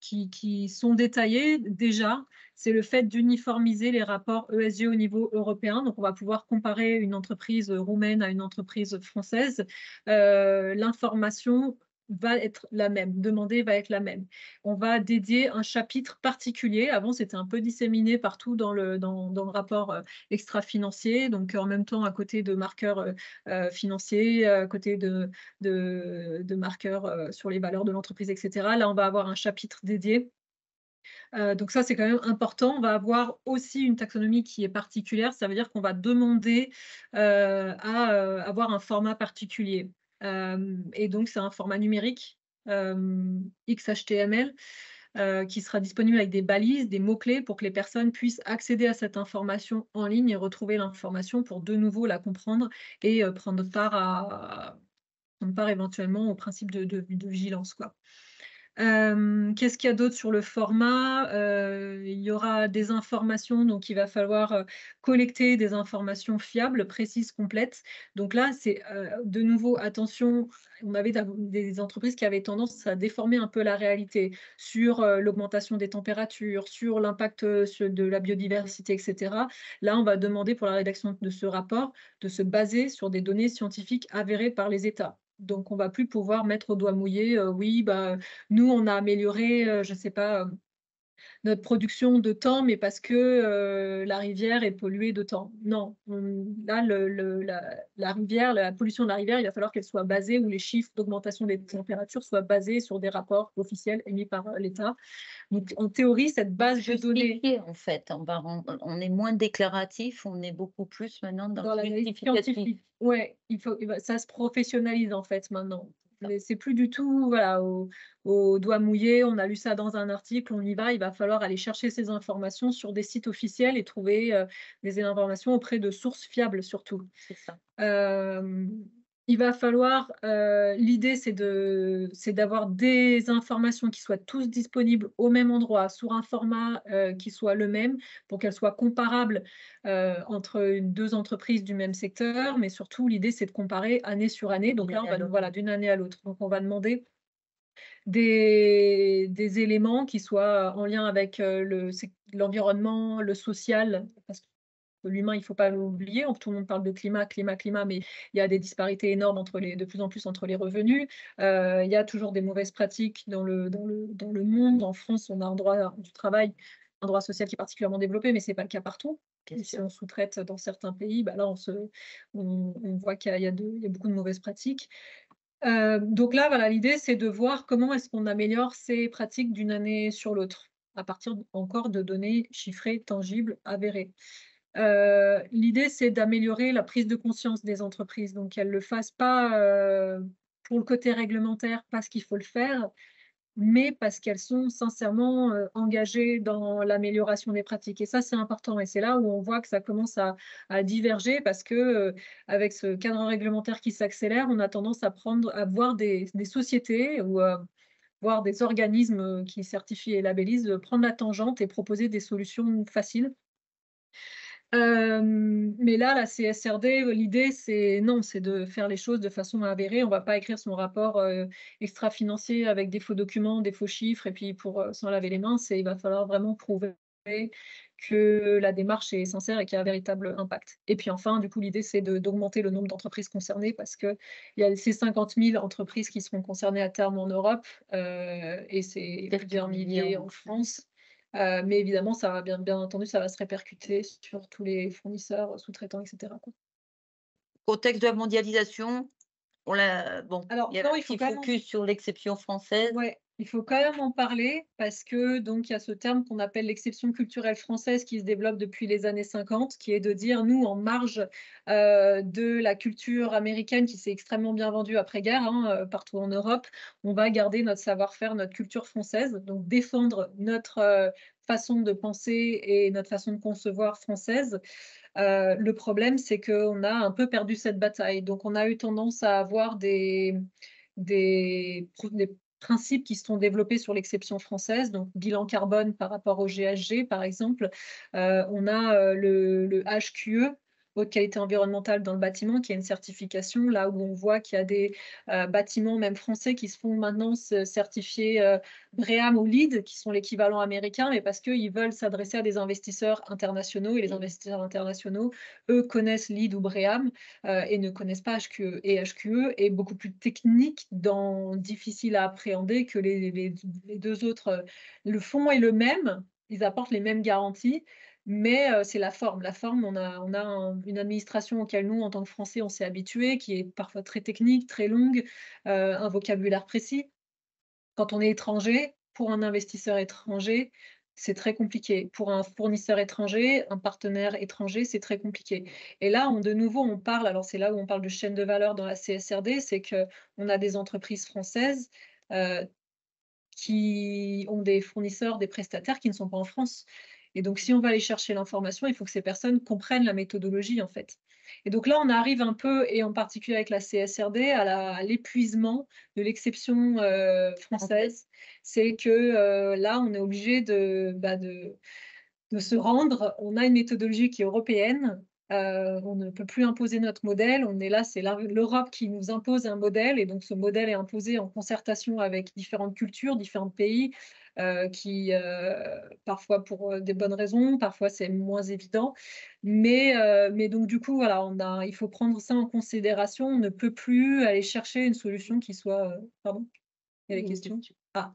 S3: qui sont détaillés déjà. C'est le fait d'uniformiser les rapports ESG au niveau européen. Donc, on va pouvoir comparer une entreprise roumaine à une entreprise française. L'information va être la même, demandée va être la même. On va dédier un chapitre particulier. Avant, c'était un peu disséminé partout dans le rapport extra-financier. Donc, en même temps, à côté de marqueurs financiers, à côté de marqueurs sur les valeurs de l'entreprise, etc. Là, on va avoir un chapitre dédié. Donc ça, c'est quand même important. On va avoir aussi une taxonomie qui est particulière. Ça veut dire qu'on va demander à avoir un format particulier. Et donc, c'est un format numérique XHTML qui sera disponible avec des balises, des mots-clés pour que les personnes puissent accéder à cette information en ligne et retrouver l'information pour de nouveau la comprendre et prendre part éventuellement au principe de vigilance, quoi. Qu'est-ce qu'il y a d'autre sur le format? Il y aura des informations, donc il va falloir, collecter des informations fiables, précises, complètes. Donc là, c'est, de nouveau attention, on avait des entreprises qui avaient tendance à déformer un peu la réalité sur, l'augmentation des températures, sur l'impact, de la biodiversité et cetera. Là, on va demander pour la rédaction de ce rapport, de se baser sur des données scientifiques avérées par les États. Donc on va plus pouvoir mettre au doigt mouillé, «Oui, bah, nous, on a amélioré, je sais pas, notre production de temps, mais parce que, la rivière est polluée de temps. Non, là, la rivière, la pollution de la rivière, il va falloir qu'elle soit basée ou les chiffres d'augmentation des températures soient basés sur des rapports officiels émis par, l'État. Donc en théorie, cette
S1: Donc
S3: base de données
S1: justifier en fait, on est moins déclaratif, on est beaucoup plus maintenant dans
S3: dans
S1: le
S3: l'analyse
S1: justificatif.
S3: scientifique, ouais, il va ça se professionnalise en fait maintenant.
S1: Ça.
S3: Mais c'est plus du tout, voilà, au doigt mouillé, on a lu ça dans un article, on y va, il va falloir aller chercher ces informations sur des sites officiels et trouver, des informations auprès de sources fiables surtout.
S1: C'est ça.
S3: Hem, il va falloir, l'idée c'est d'avoir des informations qui soient tous disponibles au même endroit, sur un format, qui soit le même, pour qu'elles soient comparables, entre 2 entreprises du même secteur, mais surtout l'idée c'est de comparer année sur année. Donc
S1: D'une
S3: là, on
S1: année à
S3: va
S1: l'autre.
S3: voilà, d'une année à l'autre. Donc on va demander des éléments qui soient en lien avec, l'environnement, le social, parce que l'humain, il ne faut pas l'oublier. Tout le monde parle de climat, climat, climat, mais il y a des disparités énormes de plus en plus entre les revenus. Il y a toujours des mauvaises pratiques dans le monde. En France, on a un droit du travail, un droit social qui est particulièrement développé, mais ce n'est pas le cas partout.
S1: Bien
S3: Et si
S1: sûr.
S3: on sous-traite dans certains pays, bah là, on voit il y a beaucoup de mauvaises pratiques. Donc là, voilà, l'idée, c'est de voir comment est-ce qu'on améliore ces pratiques d'une année sur l'autre, à partir encore de données chiffrées, tangibles, avérées. L'idée, c'est d'améliorer la prise de conscience des entreprises, donc qu'elles le fassent pas, pour le côté réglementaire, parce qu'il faut le faire, mais parce qu'elles sont sincèrement, engagées dans l'amélioration des pratiques et ça, c'est important et c'est là où on voit que ça commence à diverger parce que, avec ce cadre réglementaire qui s'accélère, on a tendance à voir des sociétés ou, voire des organismes, qui certifient et labellisent, prendre la tangente et proposer des solutions faciles. Mais là, la CSRD, l'idée, c'est non, c'est de faire les choses de façon avérée. On va pas écrire son rapport, extra-financier avec des faux documents, des faux chiffres et puis pour, s'en laver les mains. Il va falloir vraiment prouver que la démarche est sincère et qu'il y a un véritable impact. Et puis enfin, du coup, l'idée, c'est d'augmenter le nombre d'entreprises concernées parce qu'il y a ces 50 000 entreprises qui seront concernées à terme en Europe, et c'est
S1: Quelques
S3: plusieurs milliers
S1: millions.
S3: en France. Mais évidemment, ça va bien entendu, ça va se répercuter sur tous les fournisseurs, sous-traitants et cetera, quoi.
S1: Contexte de la mondialisation, on l'a bon,
S3: Alors
S1: il y avait
S3: non,
S1: un
S3: il faut
S1: petit
S3: quand même
S1: focus sur l'exception française.
S3: ouais, il faut quand même en parler parce que donc il y a ce terme qu'on appelle l'exception culturelle française qui se développe depuis les années 50, qui est de dire nous en marge, de la culture américaine qui s'est extrêmement bien vendue après-guerre, hein, partout en Europe, on va garder notre savoir-faire, notre culture française, donc défendre notre, façon de penser et notre façon de concevoir française. Le problème, c'est qu'on a un peu perdu cette bataille, donc on a eu tendance à avoir des principes qui se sont développés sur l'exception française, donc bilan carbone par rapport au GHG, par exemple. On a, le HQE, haute qualité environnementale dans le bâtiment, qui est une certification, là où on voit qu'il y a des, bâtiments, même français, qui se font maintenant certifier, BREEAM ou LEED, qui sont l'équivalent américain, mais parce qu'ils veulent s'adresser à des investisseurs internationaux et les investisseurs internationaux, eux, connaissent LEED ou BREEAM, et ne connaissent pas HQE. Et HQE est beaucoup plus technique, difficile à appréhender que les 2 autres. Le fond est le même, ils apportent les mêmes garanties, mais c'est la forme. La forme, on a une administration auquel nous, en tant que Français, on s'est habitué, qui est parfois très technique, très longue, un vocabulaire précis. Quand on est étranger, pour un investisseur étranger, c'est très compliqué. Pour un fournisseur étranger, un partenaire étranger, c'est très compliqué. Et là, de nouveau, on parle, alors c'est là où on parle de chaîne de valeur dans la CSRD, c'est qu'on a des entreprises françaises euh, qui ont des fournisseurs, des prestataires qui ne sont pas en France. Et donc, si on va aller chercher l'information, il faut que ces personnes comprennent la méthodologie, en fait. Et donc là, on arrive un peu, et en particulier avec la CSRD, à l'épuisement de l'exception française. C'est que là, on est obligé de se rendre. On a une méthodologie qui est européenne. On ne peut plus imposer notre modèle. On est là, c'est l'Europe qui nous impose un modèle, et donc ce modèle est imposé en concertation avec différentes cultures, différents pays, parfois pour des bonnes raisons, parfois c'est moins évident. Mais donc du coup, voilà, il faut prendre ça en considération. On ne peut plus aller chercher une solution qui soit. Pardon, il y a des
S1: Une
S3: questions?
S1: question.
S3: Ah.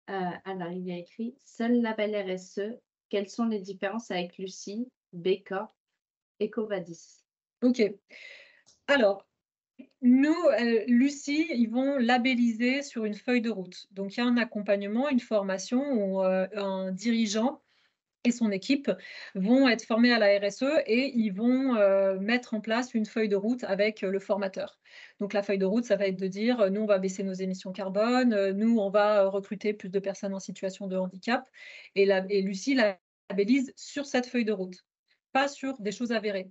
S2: Alors il y a écrit: «Seul label RSE, quelles sont les différences avec Lucie, B Corp, EcoVadis?»
S3: OK. Alors, nous, Lucie, ils vont labelliser sur une feuille de route. Donc il y a un accompagnement, une formation où, un dirigeant et son équipe vont être formés à la RSE et ils vont, mettre en place une feuille de route avec, le formateur. Donc la feuille de route, ça va être de dire, «Nous, on va baisser nos émissions carbone, nous, on va, recruter plus de personnes en situation de handicap» et Lucie labellise sur cette feuille de route, pas sur des choses avérées,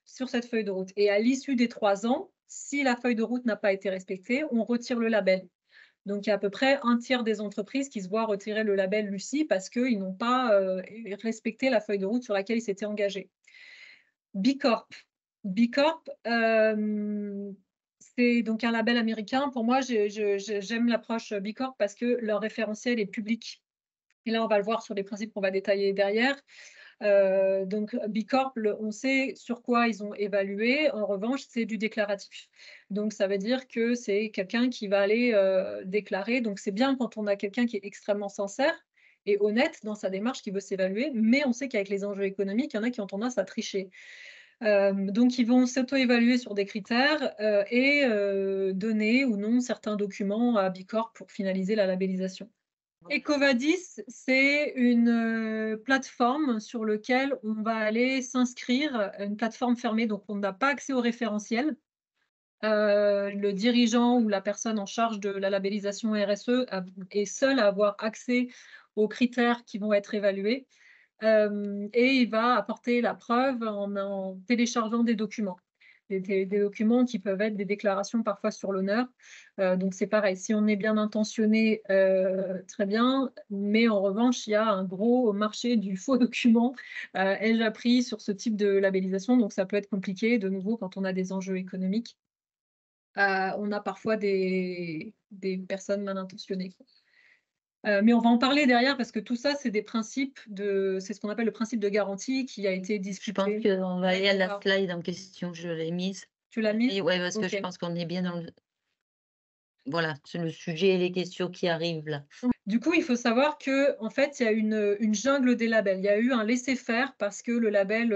S3: sur cette feuille de route et à l'issue des 3 ans, si la feuille de route n'a pas été respectée, on retire le label. Donc, il y a à peu près un tiers des entreprises qui se voient retirer le label Lucie parce qu'ils n'ont pas, respecté la feuille de route sur laquelle ils s'étaient engagés. B Corp. B Corp, c'est donc un label américain. Pour moi, j'aime l'approche B Corp parce que leur référentiel est public et là, on va le voir sur les principes qu'on va détailler derrière. Donc B Corp, on sait sur quoi ils ont évalué. En revanche, c'est du déclaratif. Donc ça veut dire que c'est quelqu'un qui va aller, déclarer. Donc c'est bien quand on a quelqu'un qui est extrêmement sincère et honnête dans sa démarche, qui veut s'évaluer, mais on sait qu'avec les enjeux économiques, il y en a qui ont tendance à tricher. Donc ils vont s'auto-évaluer sur des critères, et donner ou non certains documents à B Corp pour finaliser la labellisation. EcoVadis, c'est une, plateforme sur lequel on va aller s'inscrire, une plateforme fermée, donc on n'a pas accès au référentiel. Le dirigeant ou la personne en charge de la labellisation RSE est seul à avoir accès aux critères qui vont être évalués, et il va apporter la preuve en téléchargeant des documents. Des documents qui peuvent être des déclarations parfois sur l'honneur. Donc c'est pareil, si on est bien intentionné, très bien, mais en revanche, il y a un gros marché du faux document, ai-je appris sur ce type de labellisation, donc ça peut être compliqué de nouveau quand on a des enjeux économiques. On a parfois des personnes mal intentionnées, quoi. Mais on va en parler derrière parce que tout ça, c'est des principes c'est ce qu'on appelle le principe de garantie qui a été
S1: Je pense
S3: discuté.
S1: qu'on va aller à la
S3: D'accord.
S1: slide en question, je l'ai mise.
S3: Tu l'as mise?
S1: Et ouais, parce que
S3: OK.
S1: je pense qu'on est bien dans le voilà, c'est le sujet et les questions qui arrivent là.
S3: Du coup, il faut savoir que en fait, il y a une jungle des labels. Il y a eu un laisser-faire parce que le label,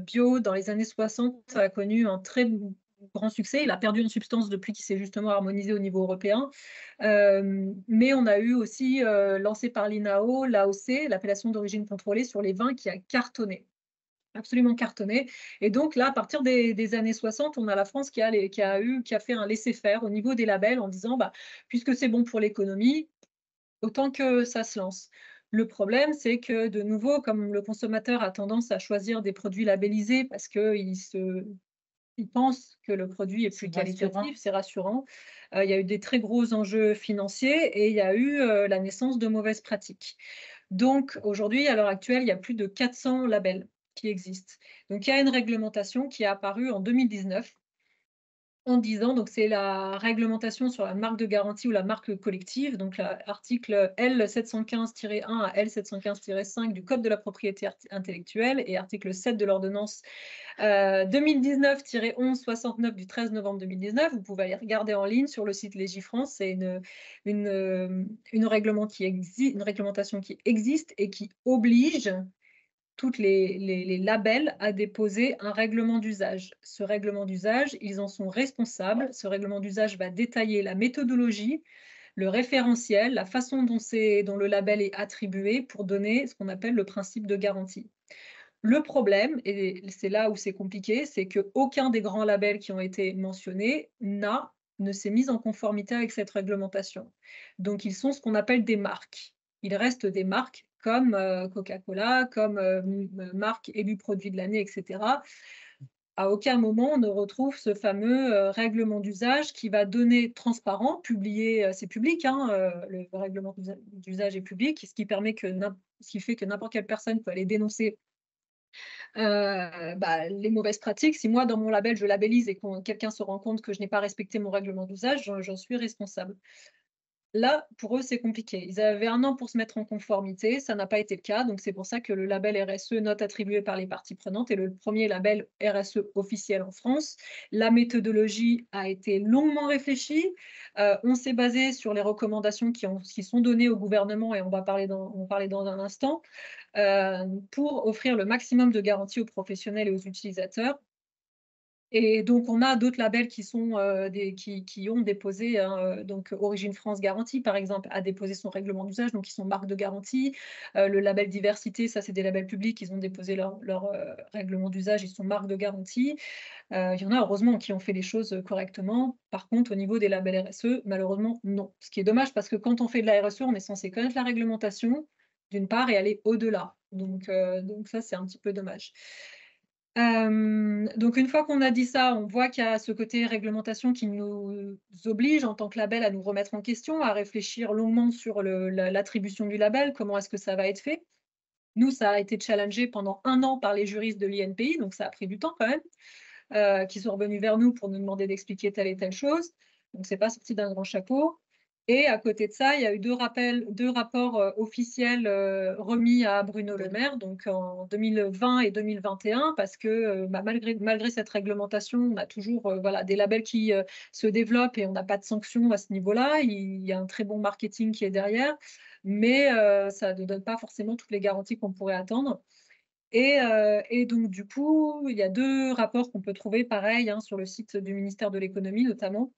S3: bio dans les années 60 a connu un très grand succès. Il a perdu en substance depuis qu'il s'est justement harmonisé au niveau européen. Mais on a eu aussi, lancé par l'INAO, l'AOC, l'appellation d'origine contrôlée sur les vins qui a cartonné. Absolument cartonné et donc là, à partir des années 60, on a la France qui a fait un laisser-faire au niveau des labels en disant: «Bah, puisque c'est bon pour l'économie, autant que ça se lance». Le problème, c'est que de nouveau, comme le consommateur a tendance à choisir des produits labellisés parce qu'il pense que le produit est
S1: C'est
S3: plus
S1: rassurant.
S3: qualitatif, c'est rassurant, il y a eu des très gros enjeux financiers et il y a eu, la naissance de mauvaises pratiques. Donc aujourd'hui, à l'heure actuelle, il y a plus de 400 labels qui existent. Donc il y a une réglementation qui est apparue en 2019 en 10 ans, donc c'est la réglementation sur la marque de garantie ou la marque collective, donc l'article L 715-1 à L 715-5 du Code de la propriété intellectuelle et article 7 de l'ordonnance 2019-1169 du 13 novembre 2019. Vous pouvez aller regarder en ligne sur le site Légifrance. C'est une réglementation qui existe et qui oblige toutes les labels à déposer un règlement d'usage. Ce règlement d'usage, ils en sont responsables. Ce règlement d'usage va détailler la méthodologie, le référentiel, la façon dont le label est attribué pour donner ce qu'on appelle le principe de garantie. Le problème, et c'est là où c'est compliqué, c'est qu'aucun des grands labels qui ont été mentionnés ne s'est mis en conformité avec cette réglementation. Donc ils sont ce qu'on appelle des marques. Il reste des marques comme, Coca-Cola, comme, marque élu produit de l'année et cetera. À aucun moment on ne retrouve ce fameux, règlement d'usage qui va donner transparent, publié, c'est public, hein, le règlement d'usage est public, ce qui fait que n'importe quelle personne peut aller dénoncer bah, les mauvaises pratiques. Si moi, dans mon label, je labellise et que quelqu'un se rend compte que je n'ai pas respecté mon règlement d'usage, j'en suis responsable. Là, pour eux, c'est compliqué. Ils avaient 1 an pour se mettre en conformité, ça n'a pas été le cas, donc c'est pour ça que le label RSE, note attribuée par les parties prenantes, est le premier label RSE officiel en France. La méthodologie a été longuement réfléchie, on s'est basé sur les recommandations qui sont données au gouvernement et on va parler dans un instant, pour offrir le maximum de garanties aux professionnels et aux utilisateurs. Et donc on a d'autres labels qui sont, qui ont déposé, hein, donc Origine France Garantie, par exemple, a déposé son règlement d'usage, donc ils sont marque de garantie. Le label diversité, ça, c'est des labels publics, ils ont déposé leur règlement d'usage, ils sont marque de garantie. Il y en a heureusement qui ont fait les choses, correctement. Par contre, au niveau des labels RSE, malheureusement, non. Ce qui est dommage parce que quand on fait de la RSE, on est censé connaître la réglementation, d'une part, et aller au-delà. Donc ça, c'est un petit peu dommage. Donc une fois qu'on a dit ça, on voit qu'il y a ce côté réglementation qui nous oblige en tant que label à nous remettre en question, à réfléchir longuement sur l'attribution du label, comment est-ce que ça va être fait. Nous, ça a été challengé pendant 1 an par les juristes de l'INPI, donc ça a pris du temps quand même, qui sont revenus vers nous pour nous demander d'expliquer telle et telle chose. Donc c'est pas sorti d'un grand chapeau. Et à côté de ça, il y a eu 2 rapports, officiels, remis à Bruno Le Maire, donc en 2020 et 2021 parce que, bah, malgré cette réglementation, on a toujours, voilà, des labels qui, se développent et on n'a pas de sanctions à ce niveau-là. Il y a un très bon marketing qui est derrière, mais ça ne donne pas forcément toutes les garanties qu'on pourrait attendre. Et donc du coup, il y a 2 rapports qu'on peut trouver pareil, hein, sur le site du ministère de l'économie notamment,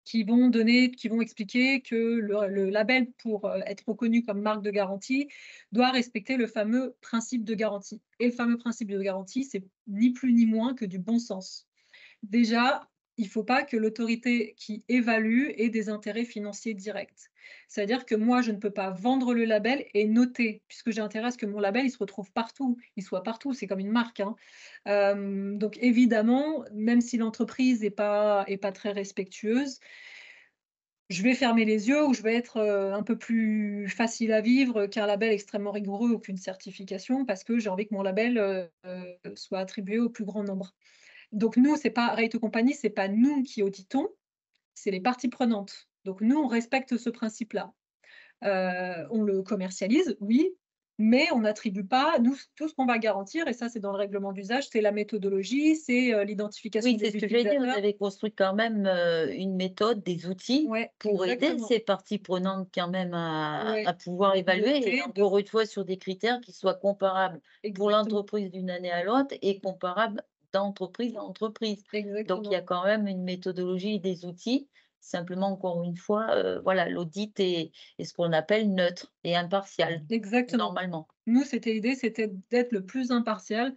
S3: qui vont expliquer que le label pour, être reconnu comme marque de garantie doit respecter le fameux principe de garantie. Et le fameux principe de garantie, c'est ni plus ni moins que du bon sens. Déjà, il ne faut pas que l'autorité qui évalue ait des intérêts financiers directs. C'est-à-dire que moi, je ne peux pas vendre le label et noter, puisque j'ai intérêt à ce que mon label, il se retrouve partout, il soit partout, c'est comme une marque, hein. Donc évidemment, même si l'entreprise est pas très respectueuse, je vais fermer les yeux ou je vais être, un peu plus facile à vivre qu'un label extrêmement rigoureux ou qu'une certification parce que j'ai envie que mon label, soit attribué au plus grand nombre. Donc nous, c'est pas Rate Company, c'est pas nous qui auditons, c'est les parties prenantes. Donc nous, on respecte ce principe-là. On le commercialise, oui, mais on n'attribue pas nous, tout ce qu'on va garantir et ça, c'est dans le règlement d'usage, c'est la méthodologie, c'est, l'identification
S1: Oui, c'est
S3: des
S1: ce que j'allais dire, vous
S3: utilisateurs.
S1: avez construit quand même, une méthode, des outils
S3: Ouais,
S1: pour aider
S3: exactement.
S1: ces parties prenantes quand même à
S3: Ouais,
S1: pouvoir évaluer et
S3: noter de
S1: encore une fois sur des critères qui soient comparables pour
S3: exactement,
S1: l'entreprise d'une année à l'autre et comparables d'entreprise à entreprise. Donc il y
S3: exactement,
S1: a quand même une méthodologie et des outils. Simplement encore une fois, voilà, l'audit est ce qu'on appelle neutre et impartial,
S3: exactement.
S1: normalement.
S3: Nous, l'idée, c'était d'être le plus impartial.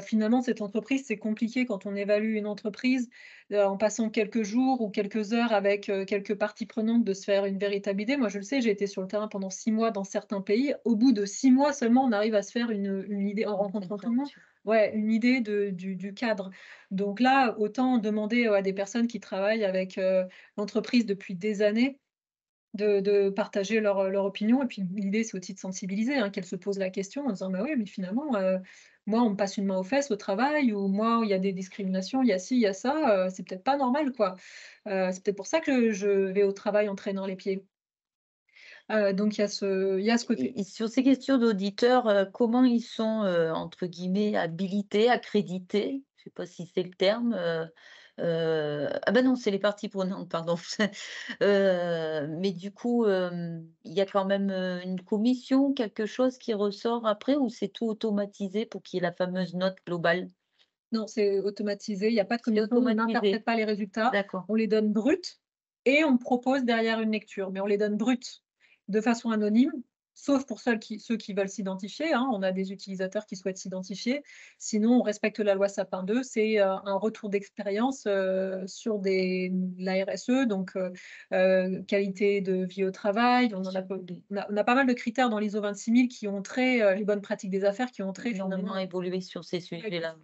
S3: Finalement, cette entreprise, c'est compliqué quand on évalue une entreprise, en passant quelques jours ou quelques heures avec, quelques parties prenantes de se faire une véritable idée. Moi, je le sais, j'ai été sur le terrain pendant 6 mois dans certains pays. Au bout de 6 mois seulement, on arrive à se faire une idée en
S1: Une
S3: rencontrant tout le monde.
S1: compréhension.
S3: Ouais, une idée du cadre. Donc là, autant demander, à des personnes qui travaillent avec, l'entreprise depuis des années de partager leur opinion et puis l'idée, c'est aussi de sensibiliser, hein, qu'elles se posent la question en disant: «Bah, oui, mais finalement, moi, on me passe une main aux fesses au travail» ou «Moi, il y a des discriminations, il y a ci, il y a ça, c'est peut-être pas normal, quoi. C'est peut-être pour ça que je vais au travail en traînant les pieds». Donc il y a ce côté.
S1: Et sur ces questions d'auditeurs, comment ils sont, entre guillemets «habilités», accrédités? Je ne sais pas si c'est le terme, ah ben non, c'est les parties prenantes, pardon. Mais du coup, il y a quand même, une commission, quelque chose qui ressort après ou c'est tout automatisé pour qu'il y ait la fameuse note globale?
S3: Non, c'est automatisé, il y a pas de
S1: C'est
S3: commission, on
S1: automatisé?
S3: n'interprète pas les résultats,
S1: D'accord.
S3: on les donne bruts et on propose derrière une lecture, mais on les donne bruts, de façon anonyme, sauf pour ceux qui veulent s'identifier, hein. On a des utilisateurs qui souhaitent s'identifier. Sinon, on respecte la loi Sapin 2, c'est, un retour d'expérience, sur la RSE, donc qualité de vie au travail. On en a peu on a pas mal de critères dans l'ISO 26000 qui ont trait, les bonnes pratiques des affaires qui ont trait
S1: Énormément
S3: finalement.
S1: évolué sur ces
S3: Ouais,
S1: sujets-là.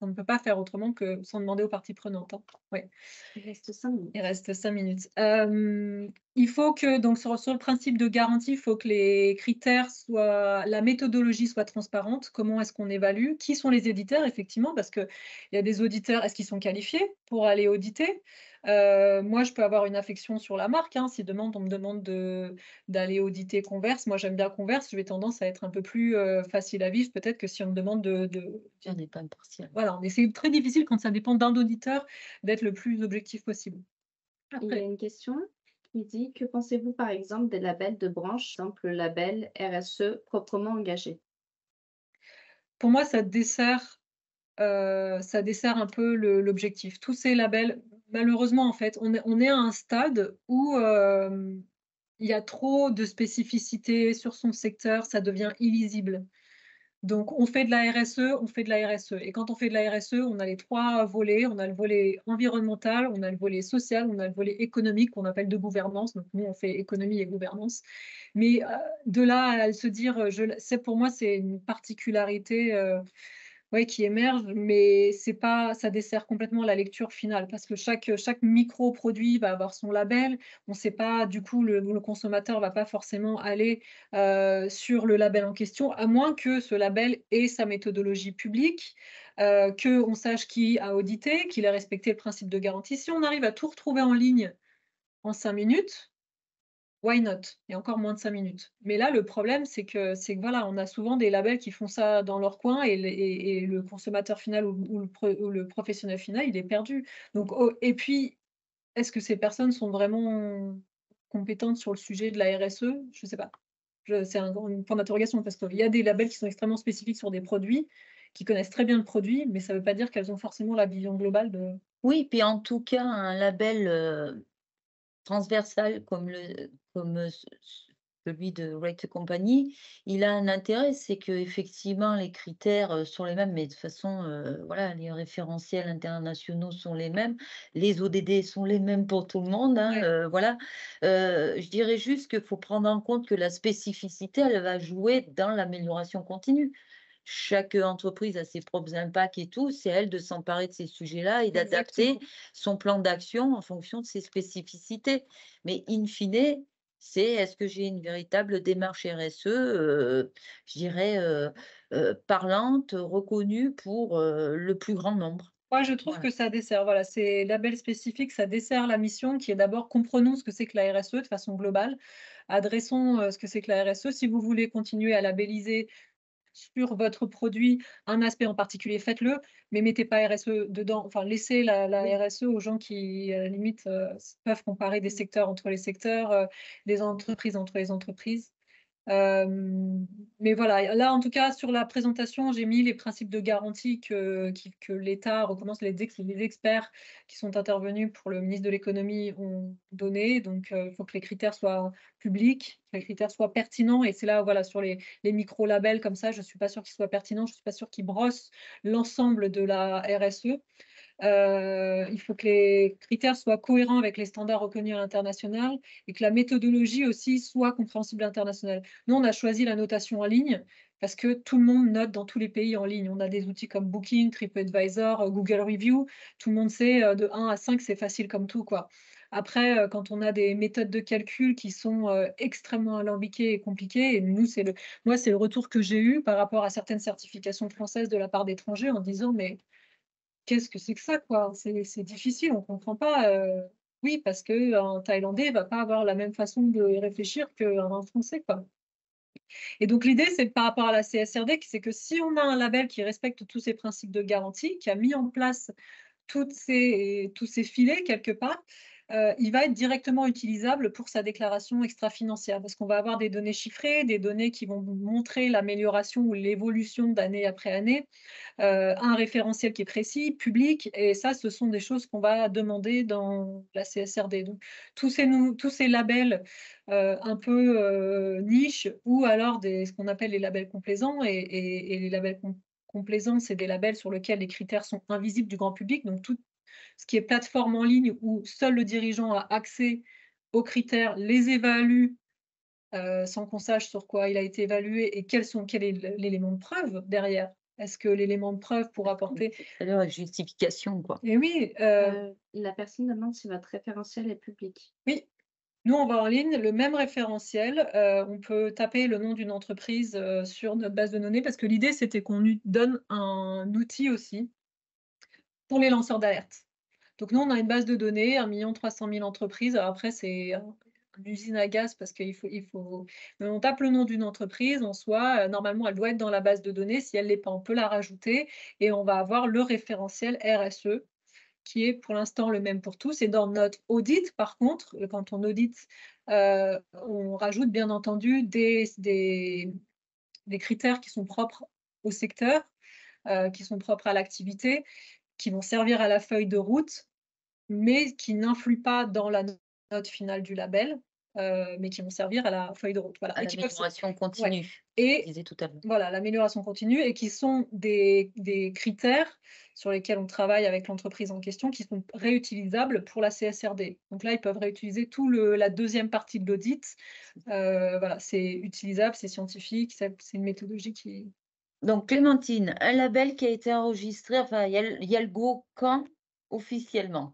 S3: on ne peut pas faire autrement que sans demander aux parties prenantes, hein. Ouais,
S2: Il reste 5
S3: il
S2: minutes.
S3: reste 5 minutes. Il faut que donc sur le principe de garantie, il faut que les critères soient la méthodologie soit transparente. Comment est-ce qu'on évalue? Qui sont les éditeurs? Effectivement, parce qu'il y a des auditeurs, est-ce qu'ils sont qualifiés pour aller auditer? Moi, je peux avoir une affection sur la marque, hein. Si on me demande d'aller auditer Converse, moi j'aime bien Converse, je vais tendance à être un peu plus, facile à vivre peut-être que si on me demande de
S1: On n'est pas impartial.
S3: voilà, mais c'est très difficile quand ça dépend d'un auditeur d'être le plus objectif possible.
S2: Il y a
S3: Après
S2: une question qui dit: «Que pensez-vous par exemple des labels de branche, exemple le label RSE proprement engagé?»
S3: pour moi, ça dessert un peu l'objectif. Tous ces labels, malheureusement, en fait, on est à un stade où, il y a trop de spécificités sur son secteur, ça devient illisible. Donc on fait de la RSE, on fait de la RSE et quand on fait de la RSE, on a les 3 volets. On a le volet environnemental, on a le volet social, on a le volet économique qu'on appelle de gouvernance. Donc nous, on fait économie et gouvernance. Mais, de là à se dire, c'est pour moi, c'est une particularité, ouais, qui émerge, mais c'est pas ça dessert complètement la lecture finale parce que chaque micro-produit va avoir son label. On sait pas du coup, le consommateur va pas forcément aller, sur le label en question, à moins que ce label ait sa méthodologie publique, qu'on sache qui a audité, qu'il a respecté le principe de garantie. Si on arrive à tout retrouver en ligne en 5 minutes, why not? Et encore moins de 5 minutes. Mais là, le problème, c'est que voilà, on a souvent des labels qui font ça dans leur coin et le consommateur final ou le professionnel final, il est perdu. Donc et puis, est-ce que ces personnes sont vraiment compétentes sur le sujet de la RSE? Je ne sais pas. C'est un point d'interrogation parce qu'il y a des labels qui sont extrêmement spécifiques sur des produits, qui connaissent très bien le produit, mais ça ne veut pas dire qu'elles ont forcément la vision globale de
S1: Oui, puis en tout cas, un label, transversal comme, celui de Rate Company, il a un intérêt, c'est qu'effectivement les critères, sont les mêmes, mais de toute façon, voilà, les référentiels internationaux sont les mêmes, les ODD sont les mêmes pour tout le monde, hein,
S3: ouais,
S1: voilà. Je dirais juste qu'il faut prendre en compte que la spécificité, elle va jouer dans l'amélioration continue. Chaque entreprise a ses propres impacts et tout, c'est à elle de s'emparer de ces sujets-là et d'adapter
S3: exactement.
S1: son plan d'action en fonction de ses spécificités. Mais in fine, c'est est-ce que j'ai une véritable démarche RSE, je dirais, parlante, reconnue pour, le plus grand nombre?
S3: Moi, je trouve
S1: Voilà.
S3: que ça dessert, voilà, ces labels spécifiques, ça dessert la mission qui est d'abord comprenons ce que c'est que la RSE de façon globale. Adressons, ce que c'est que la RSE. Si vous voulez continuer à labelliser sur votre produit un aspect en particulier, faites-le, mais mettez pas RSE dedans. Enfin, laissez la
S2: Oui.
S3: RSE aux gens qui, limite, peuvent comparer des
S2: Mmh.
S3: secteurs entre les secteurs, des entreprises entre les entreprises. Hem, mais voilà, là, en tout cas, sur la présentation, j'ai mis les principes de garantie que l'État recommande, les experts qui sont intervenus pour le ministre de l'économie ont donné. Donc, il faut que les critères soient publics, que les critères soient pertinents et c'est là, voilà, sur les micro-labels comme ça, je ne suis pas sûre qu'ils soient pertinents, je ne suis pas sûre qu'ils brossent l'ensemble de la RSE. Il faut que les critères soient cohérents avec les standards reconnus à l'international et que la méthodologie aussi soit compréhensible à l'international. Nous, on a choisi la notation en ligne parce que tout le monde note dans tous les pays en ligne. On a des outils comme Booking, TripAdvisor, Google Review. Tout le monde sait, de 1 à 5, c'est facile comme tout, quoi. Après, quand on a des méthodes de calcul qui sont, extrêmement alambiquées et compliquées et nous, c'est le retour que j'ai eu par rapport à certaines certifications françaises de la part d'étrangers en disant: «Mais qu'est-ce que c'est que ça, quoi? C'est difficile, on comprend pas, oui, parce qu'un Thaïlandais va pas avoir la même façon de réfléchir qu'un Français, quoi. Et donc l'idée, c'est par rapport à la CSRD, c'est que si on a un label qui respecte tous ces principes de garantie, qui a mis en place tous ces filets quelque part, il va être directement utilisable pour sa déclaration extra-financière. Parce qu'on va avoir des données chiffrées, des données qui vont vous montrer l'amélioration ou l'évolution d'année après année, un référentiel qui est précis, public et ça, ce sont des choses qu'on va demander dans la CSRD. Donc tous ces labels, un peu, niche ou alors ce qu'on appelle les labels complaisants et les labels complaisants, c'est des labels sur lesquels les critères sont invisibles du grand public. Donc tout ce qui est plateforme en ligne où seul le dirigeant a accès aux critères, les évalue, sans qu'on sache sur quoi il a été évalué et quel est l'élément de preuve derrière. Est-ce que l'élément de preuve pour
S1: Oui,
S3: apporter
S1: tout à l'heure, la justification, quoi.
S3: et oui,
S2: La personne demande si votre référentiel est public.
S3: oui, Nous, on va en ligne, le même référentiel, on peut taper le nom d'une entreprise, sur notre base de données parce que l'idée, c'était qu'on lui donne un outil aussi pour les lanceurs d'alerte. Donc nous, on a une base de données, 1 300 000 entreprises. Alors après, c'est une usine à gaz parce qu'il faut mais on tape le nom d'une entreprise en soi, normalement, elle doit être dans la base de données. Si elle l'est pas, on peut la rajouter et on va avoir le référentiel RSE qui est pour l'instant le même pour tous et dans notre audit, par contre, quand on audite, on rajoute bien entendu des critères qui sont propres au secteur, qui sont propres à l'activité, qui vont servir à la feuille de route mais qui n'influent pas dans la note finale du label, mais qui vont servir à la feuille de route, voilà
S1: À
S3: et qui peuvent se
S1: l'amélioration
S3: ouais
S1: continue, tu
S3: et
S1: disais tout à l'heure.
S3: voilà, l'amélioration continue et qui sont des critères sur lesquels on travaille avec l'entreprise en question, qui sont réutilisables pour la CSRD. Donc là, ils peuvent réutiliser la deuxième partie de l'audit. Voilà, c'est utilisable, c'est scientifique, c'est une méthodologie qui
S1: Donc Clémentine, un label qui a été enregistré, enfin il y a le go quand officiellement?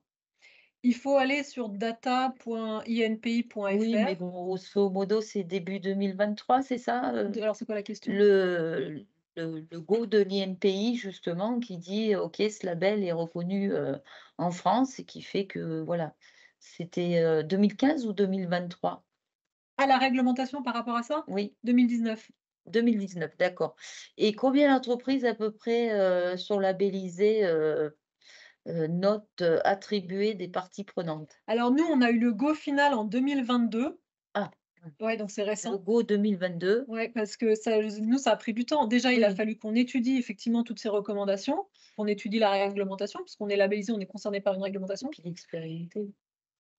S3: il faut aller sur
S1: Oui, mais
S3: data.inpi.fr.
S1: grosso modo, c'est début 2023, c'est ça,
S3: De Alors c'est quoi la question?
S1: le le go de l'INPI justement qui dit: «OK, ce label est reconnu, en France» et qui fait que voilà, c'était, 2015 ou 2023?
S3: Ah, la réglementation par rapport à ça?
S1: Oui,
S3: 2019.
S1: 2019, d'accord et combien d'entreprises à peu près, sont labellisées, notes, attribuées des parties prenantes?
S3: Alors nous, on a eu le go final en 2022.
S1: Ah,
S3: Ouais, donc c'est
S1: le
S3: récent.
S1: go 2022.
S3: Ouais, parce que ça a pris du temps. Déjà, il a
S1: Oui,
S3: fallu qu'on étudie effectivement toutes ces recommandations, qu'on étudie la réglementation, puisqu'on est labellisé, on est concerné par une
S1: et
S3: réglementation.
S1: puis l'expérimenté.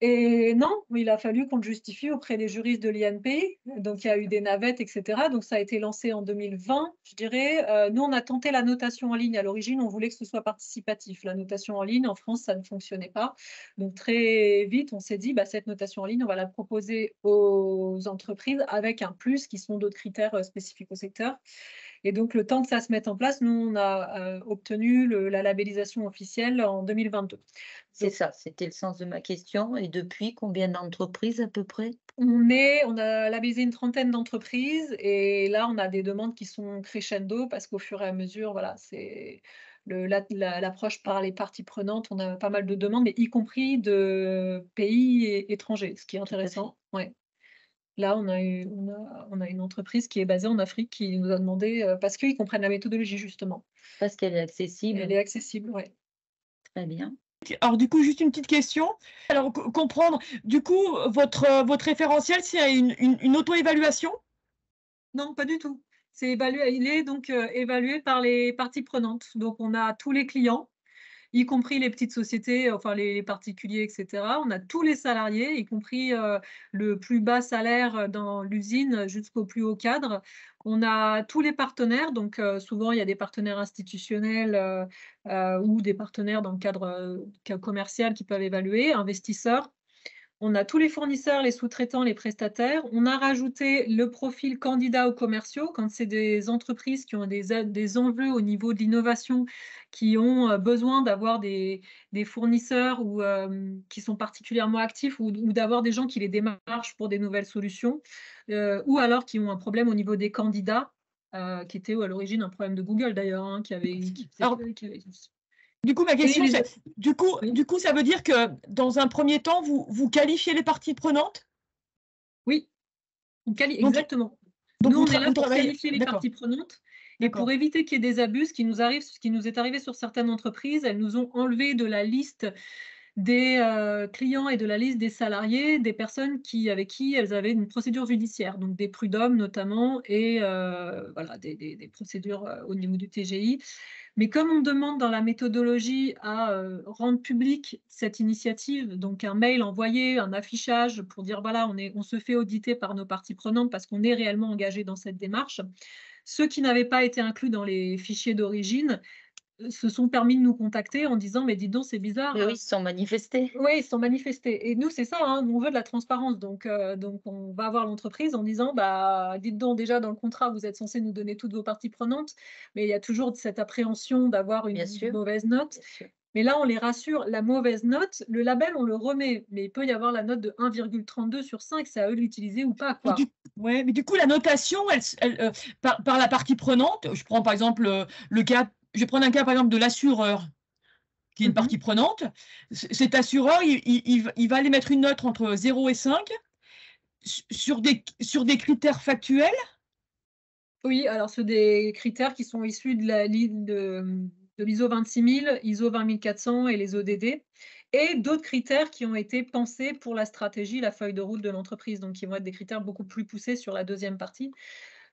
S3: Et non, il a fallu qu'on le justifie auprès des juristes de l'INPI, donc il y a eu des navettes et cetera, donc ça a été lancé en 2020, je dirais. Nous, on a tenté la notation en ligne. À l'origine, on voulait que ce soit participatif. La notation en ligne, en France, ça ne fonctionnait pas. Donc très vite, on s'est dit: «Bah, cette notation en ligne, on va la proposer aux entreprises avec un plus qui sont d'autres critères, spécifiques au secteur». Et donc le temps que ça se mette en place, nous, on a, obtenu la labellisation officielle en 2022.
S1: C'est
S3: Donc
S1: ça, c'était le sens de ma question et depuis combien d'entreprises à peu près?
S3: On a labellisé une trentaine d'entreprises et là, on a des demandes qui sont crescendo parce qu'au fur et à mesure, voilà, c'est l'approche par les parties prenantes. On a pas mal de demandes, mais y compris de pays étrangers, ce qui est
S1: Tout à fait.
S3: intéressant. Ouais. Là, on a une entreprise qui est basée en Afrique qui nous a demandé, parce qu'ils comprennent la méthodologie justement.
S1: Parce qu'elle est
S3: Elle
S1: accessible,
S3: est accessible, ouais.
S1: très bien.
S4: Alors du coup, juste une petite question. Alors comprendre, du coup, votre référentiel, c'est une auto-évaluation?
S3: Non, pas du tout. Il est donc, évalué par les parties prenantes. Donc on a tous les clients, y compris les petites sociétés, enfin les particuliers et cetera. On a tous les salariés, y compris, le plus bas salaire, dans l'usine jusqu'au plus haut cadre. On a tous les partenaires, donc souvent il y a des partenaires institutionnels, ou des partenaires dans le cadre, commercial qui peuvent évaluer, investisseurs. On a tous les fournisseurs, les sous-traitants, les prestataires. On a rajouté le profil candidat aux commerciaux quand c'est des entreprises qui ont des enjeux au niveau de l'innovation, qui ont, besoin d'avoir des fournisseurs ou, qui sont particulièrement actifs ou d'avoir des gens qui les démarchent pour des nouvelles solutions, ou alors qui ont un problème au niveau des candidats, qui était à l'origine un problème de Google d'ailleurs, hein,
S4: Alors,
S3: qui avait
S4: du coup, ma
S3: et
S4: question,
S3: les
S4: c'est, du coup,
S3: oui,
S4: du coup, ça veut dire que dans un premier temps, vous qualifiez les parties prenantes?
S3: oui.
S4: Donc,
S3: Exactement.
S4: donc
S3: Nous, on est là
S4: vous
S3: pour
S4: travaillez.
S3: qualifier les
S4: D'accord,
S3: parties prenantes et pour
S4: d'accord.
S3: éviter qu'il y ait des abus, ce qui nous est arrivé sur certaines entreprises, elles nous ont enlevé de la liste des, clients et de la liste des salariés, des personnes avec qui elles avaient une procédure judiciaire, donc des prud'hommes notamment et voilà des procédures, au niveau du TGI. Mais comme on demande dans la méthodologie à, rendre publique cette initiative, donc un mail envoyé, un affichage pour dire: «Voilà, on se fait auditer par nos parties prenantes parce qu'on est réellement engagé dans cette démarche». Ceux qui n'avaient pas été inclus dans les fichiers d'origine, se sont permis de nous contacter en disant: «Mais dites donc, c'est bizarre,
S1: Oui, oui, ils se sont manifestés.
S3: ouais, ils se sont manifestés et nous, c'est ça, hein, nous, on veut de la transparence donc on va voir l'entreprise en disant: «Bah, dites donc, déjà dans le contrat, vous êtes censés nous donner toutes vos parties prenantes», mais il y a toujours cette appréhension d'avoir
S1: Bien
S3: une
S1: sûr,
S3: mauvaise note
S1: bien sûr.
S3: Mais là, on les rassure, la mauvaise note, le label, on le remet, mais il peut y avoir la note de 1,32 sur 5, c'est à eux de l'utiliser ou pas,
S4: Mais
S3: quoi.
S4: ouais, mais du coup, la notation, par la partie prenante, je prends par exemple le cas, je vais prendre un cas par exemple de l'assureur, qui est une
S3: Mmh.
S4: partie prenante. Cet assureur, il va aller mettre une note entre 0 et 5 sur des critères factuels.
S3: Oui, alors c'est des critères qui sont issus de la li de l'ISO 26000, ISO 20400 et les ODD et d'autres critères qui ont été pensés pour la stratégie, la feuille de route de l'entreprise, donc qui vont être des critères beaucoup plus poussés sur la deuxième partie.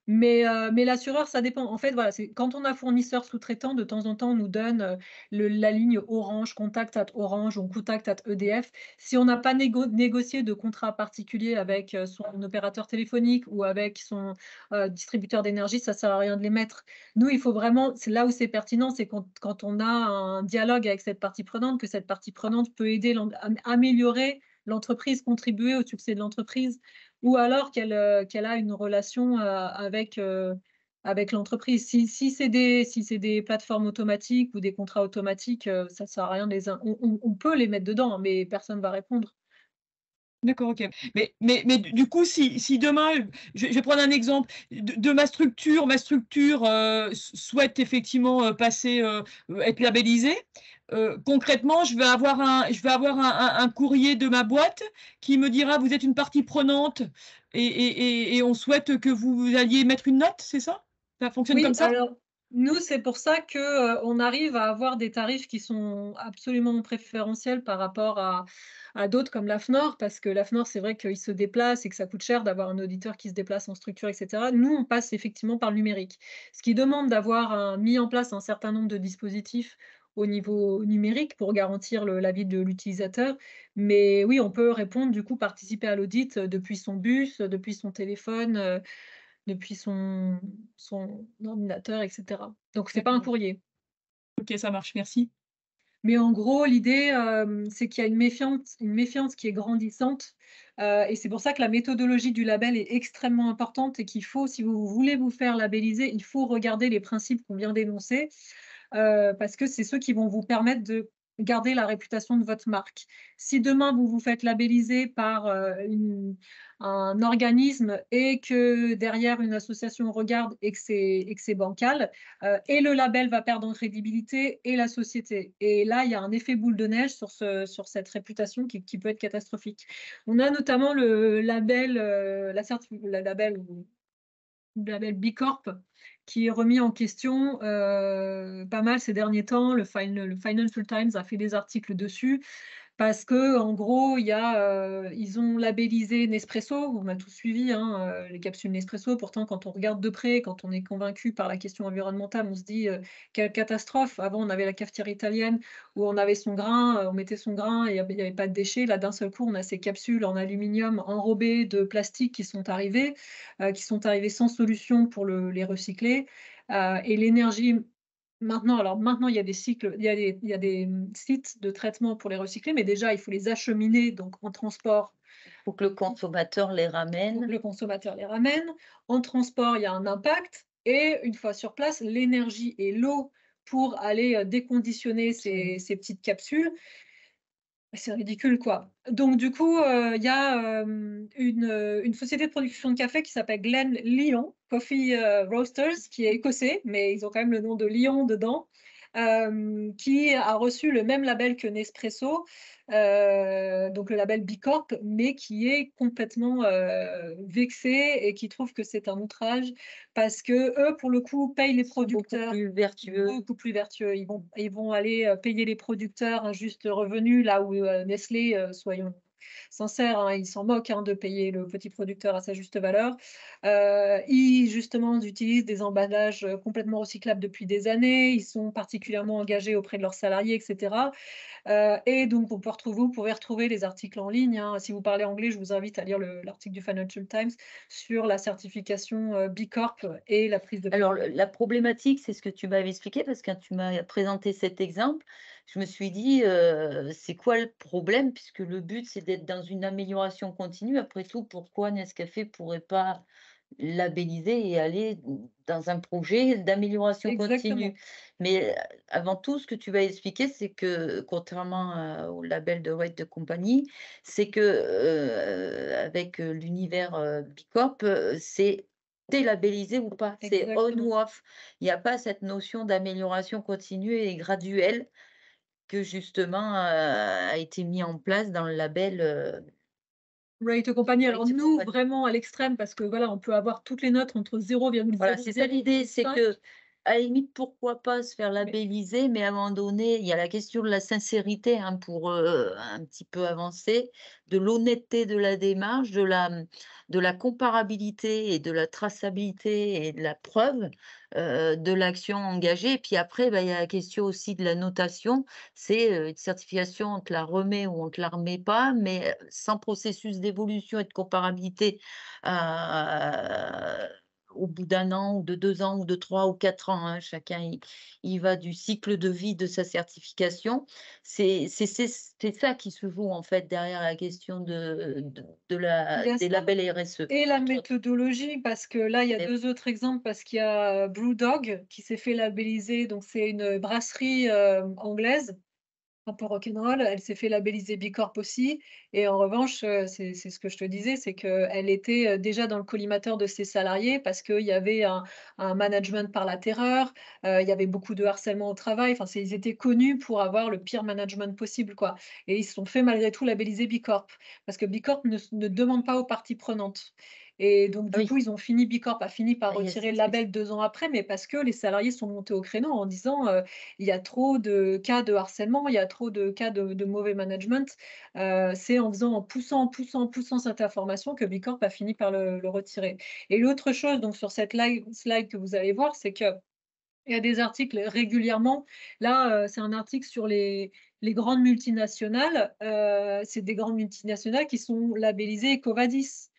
S3: Mais l'assureur, ça dépend. En fait, voilà, c'est quand on a fournisseur sous-traitant, de temps en temps, on nous donne, la ligne Orange, contact at Orange ou contact at EDF. Si on n'a pas négocié de contrat particulier avec, son opérateur téléphonique ou avec son, distributeur d'énergie, ça sert à rien de les mettre. Nous, il faut vraiment c'est là où c'est pertinent, c'est quand on a un dialogue avec cette partie prenante, que cette partie prenante peut aider améliorer l'entreprise, contribuer au succès de l'entreprise. Ou alors qu'elle a une relation, avec l'entreprise. Si c'est des plateformes automatiques ou des contrats automatiques, ça sert à rien de les in on peut les mettre dedans, mais personne va répondre.
S4: D'accord, OK. Mais du coup, si demain, je vais prendre un exemple de ma structure, souhaite effectivement, passer, être labellisée, concrètement, je vais avoir un courrier de ma boîte qui me dira: «Vous êtes une partie prenante et on souhaite que vous alliez mettre une note», c'est ça? Ça fonctionne comme
S3: Oui,
S4: ça?
S3: alors nous, c'est pour ça que, on arrive à avoir des tarifs qui sont absolument préférentiels par rapport à d'autres comme l'AFNOR, parce que l'AFNOR, c'est vrai qu'ils se déplacent et que ça coûte cher d'avoir un auditeur qui se déplace en structure et cetera. Nous, on passe effectivement par le numérique. Ce qui demande d'avoir mis en place un certain nombre de dispositifs au niveau numérique pour garantir la vie de l'utilisateur. Mais oui, on peut répondre, du coup, participer à l'audit depuis son bus, depuis son téléphone, depuis son ordinateur et cetera. Donc c'est pas un
S4: D'accord.
S3: courrier.
S4: OK, ça marche, merci.
S3: Mais en gros, l'idée, c'est qu'il y a une méfiance qui est grandissante, et c'est pour ça que la méthodologie du label est extrêmement importante et qu'il faut, si vous voulez vous faire labelliser, il faut regarder les principes qu'on vient d'énoncer, parce que c'est ceux qui vont vous permettre de garder la réputation de votre marque. Si demain vous vous faites labelliser par, un organisme et que derrière une association regarde et que c'est bancal, et le label va perdre en crédibilité et la société. Et là, il y a un effet boule de neige sur cette réputation qui peut être catastrophique. On a notamment le label, le label B Corp qui est remis en question, pas mal ces derniers temps. Le Financial Times a fait des articles dessus. Parce que en gros, ils ont labellisé Nespresso, on a tous suivi, hein, les capsules Nespresso. Pourtant, quand on regarde de près, quand on est convaincu par la question environnementale, on se dit: «Quelle catastrophe!» Avant, on avait la cafetière italienne où on avait son grain, on mettait son grain et il y avait pas de déchets. Là, d'un seul coup, on a ces capsules en aluminium enrobées de plastique qui sont arrivées sans solution pour les recycler, et l'énergie. Maintenant, il y a des cycles, sites de traitement pour les recycler, mais déjà, il faut les acheminer, donc en transport,
S1: Pour que le consommateur les
S3: pour que
S1: ramène.
S3: le consommateur les ramène. En transport, il y a un impact et une fois sur place, l'énergie et l'eau pour aller, déconditionner ces petites capsules. C'est ridicule, quoi. Donc du coup, il y a, une société de production de café qui s'appelle Glen Lyon Coffee, Roasters, qui est écossais, mais ils ont quand même le nom de Lyon dedans, qui a reçu le même label que Nespresso, donc le label B Corp, mais qui est complètement, vexé et qui trouve que c'est un outrage parce qu'eux, pour le coup, payent les
S1: Beaucoup
S3: producteurs.
S1: plus vertueux.
S3: Beaucoup plus vertueux. Ils vont aller, payer les producteurs un juste revenu, là où, Nestlé, soyons sincères, hein, ils s'en moquent, hein, de payer le petit producteur à sa juste valeur. Ils justement utilisent des emballages, complètement recyclables depuis des années. Ils sont particulièrement engagés auprès de leurs salariés et cetera. Et donc vous pouvez retrouver les articles en ligne, hein. Si vous parlez anglais, je vous invite à lire l'article du Financial Times sur la certification, B Corp et la prise de.
S1: Alors la problématique, c'est ce que tu m'avais expliqué parce que quand tu m'as présenté cet exemple, je me suis dit, «C'est quoi le problème?» puisque le but, c'est d'être dans une amélioration continue. Après tout, pourquoi Nescafé pourrait pas labelliser et aller dans un projet d'amélioration
S3: Exactement.
S1: continue. Mais, avant tout, ce que tu vas expliquer, c'est que contrairement au label de White de compagnie, c'est que, avec, l'univers, Bicorp, c'est délabellisé ou pas, c'est on
S3: Exactement.
S1: ou off. Il y a pas cette notion d'amélioration continue et graduelle que justement, a été mis en place dans le label,
S3: Rate compagnie. Alors
S1: White
S3: nous,
S1: Company.
S3: vraiment à l'extrême, parce que voilà, on peut avoir toutes les notes entre
S1: Voilà, c'est ça l'idée, c'est
S3: 0,005,
S1: que à la limite, pourquoi pas se faire
S3: mais
S1: labelliser, mais à un moment donné, il y a la question de la sincérité, hein, pour, un petit peu avancer, de l'honnêteté de la démarche, de la comparabilité et de la traçabilité et de la preuve, de l'action engagée et puis après, bah, il y a la question aussi de la notation. C'est, une certification, on te la remet ou on te la remet pas, mais, sans processus d'évolution et de comparabilité, heu au bout d'un an ou de 2 ans ou de 3 ou 4 ans, hein, chacun il va du cycle de vie de sa certification. C'est ça qui se joue en fait derrière la question de
S3: il
S1: la
S3: y a
S1: des
S3: ça
S1: labels RSE.
S3: et la méthodologie, parce que là, il y a
S1: Et
S3: 2 autres exemples, parce qu'il y a BrewDog qui s'est fait labelliser, donc c'est une brasserie, anglaise. Un peu rock'n'roll, elle s'est fait labelliser Bicorp aussi et en revanche, c'est ce que je te disais, c'est qu'elle était, déjà dans le collimateur de ses salariés parce qu'il y avait un management par la terreur, il y avait beaucoup de harcèlement au travail, enfin ils étaient connus pour avoir le pire management possible, quoi, et ils se sont fait malgré tout labelliser Bicorp parce que Bicorp ne demande pas aux parties prenantes et donc du
S1: oui,
S3: coup, Bicorp a fini par
S1: ah, il y a
S3: retirer
S1: cette
S3: le
S1: spéci
S3: label 2 ans après, mais parce que les salariés sont montés au créneau en disant, il y a trop de cas de harcèlement, il y a trop de cas de mauvais management. C'est en poussant cette information que Bicorp a fini par le retirer. Et l'autre chose, donc sur cette slide que vous allez voir, c'est qu'il y a des articles régulièrement. Là, c'est un article sur les grandes multinationales. C'est des grandes multinationales qui sont labellisées EcoVadis.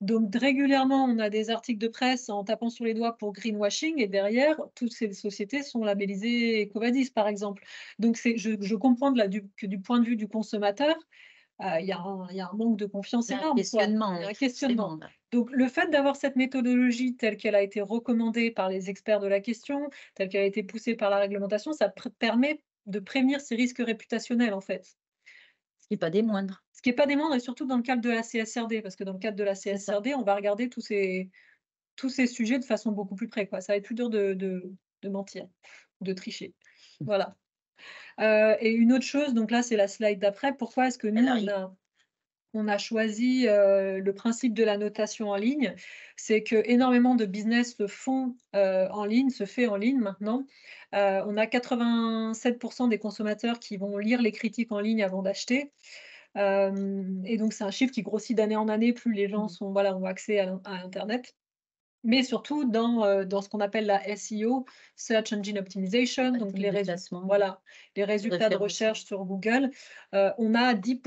S3: Donc régulièrement, on a des articles de presse en tapant sur les doigts pour greenwashing et derrière, toutes ces sociétés sont labellisées EcoVadis, par exemple. Donc je comprends que du point de vue du consommateur, il y a un manque de confiance
S1: il y a un
S3: énorme, quoi.
S1: questionnement,
S3: Il y a
S1: oui,
S3: un
S1: forcément,
S3: questionnement.
S1: là.
S3: Donc le fait d'avoir cette méthodologie telle qu'elle a été recommandée par les experts de la question, telle qu'elle a été poussée par la réglementation, ça permet de prévenir ces risques réputationnels, en fait.
S1: Ce qui est pas des moindres,
S3: Ce qui est pas des moindres et surtout dans le cadre de la CSRD, parce que dans le cadre de la
S1: c'est ça.
S3: CSRD, on va regarder tous ces sujets de façon beaucoup plus près, quoi. Ça va être plus dur de mentir, de tricher. Voilà. Et une autre chose, donc là, c'est la slide d'après. Pourquoi est-ce que nous,
S1: Alors il
S3: on a choisi, le principe de la notation en ligne? C'est qu'énormément de business se font, en ligne, se fait en ligne maintenant. On a 87 des consommateurs qui vont lire les critiques en ligne avant d'acheter. Et donc c'est un chiffre qui grossit d'année en année, plus les gens
S1: mmh,
S3: sont voilà, ont accès à internet. Mais surtout dans ce qu'on appelle la SEO, Search Engine Optimization, donc
S1: algorithme
S3: les
S1: de
S3: résultats,
S1: classement,
S3: voilà, les
S1: de
S3: résultats de
S1: référencement.
S3: recherche sur Google. On a 10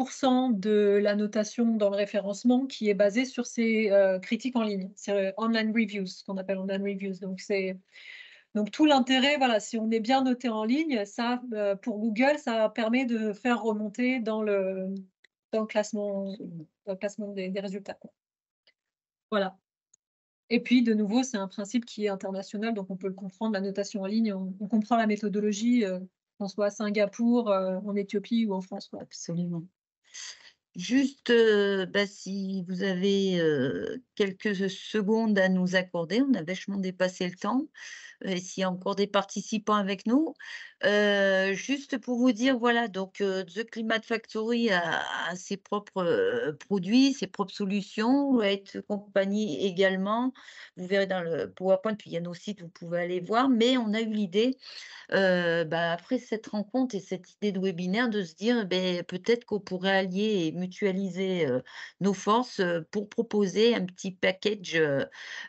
S3: de la notation dans le référencement qui est basée sur ces, critiques en ligne. C'est, online reviews, ce qu'on appelle online reviews. Donc tout l'intérêt, voilà, si on est bien noté en ligne, ça, pour Google, ça permet de faire remonter dans le classement
S1: Absolument.
S3: des résultats, quoi. Voilà. Et puis, de nouveau, c'est un principe qui est international, donc on peut le comprendre, la notation en ligne, on comprend la méthodologie, qu'on soit à Singapour, en Éthiopie ou en France, quoi.
S1: Absolument. Juste, bah, si vous avez, quelques secondes à nous accorder, on a vachement dépassé le temps. Et s'il y a encore des participants avec nous. Juste pour vous dire, voilà, donc The Climate Factory a ses propres, produits, ses propres solutions, White Company également. Vous verrez dans le PowerPoint, puis il y a nos sites, vous pouvez aller voir. Mais on a eu l'idée bah, après cette rencontre et cette idée de webinaire, de se dire, beh, peut-être qu'on pourrait allier et mutualiser, nos forces, pour proposer un petit package,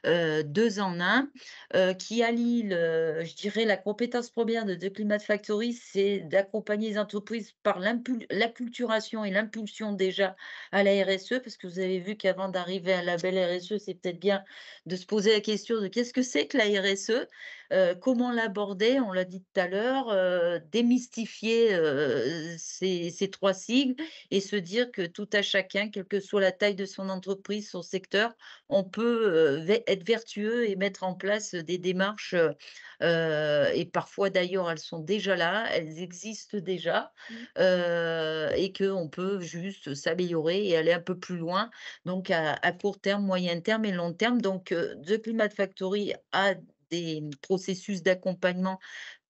S1: 2 en un qui allie aujourd'hui, je dirais la compétence première de The Climate Factory, c'est d'accompagner les entreprises par l'acculturation et l'impulsion déjà à la RSE, parce que vous avez vu qu'avant d'arriver à un label RSE, c'est peut-être bien de se poser la question de qu'est-ce que c'est que la RSE? Comment l'aborder? On l'a dit tout à l'heure, démystifier, ces 3 sigles et se dire que tout à chacun, quelle que soit la taille de son entreprise, son secteur, on peut, être vertueux et mettre en place des démarches, et parfois d'ailleurs elles sont déjà là, elles existent déjà, et qu'on peut juste s'améliorer et aller un peu plus loin, donc à court terme, moyen terme et long terme. Donc, The Climate Factory a des processus d'accompagnement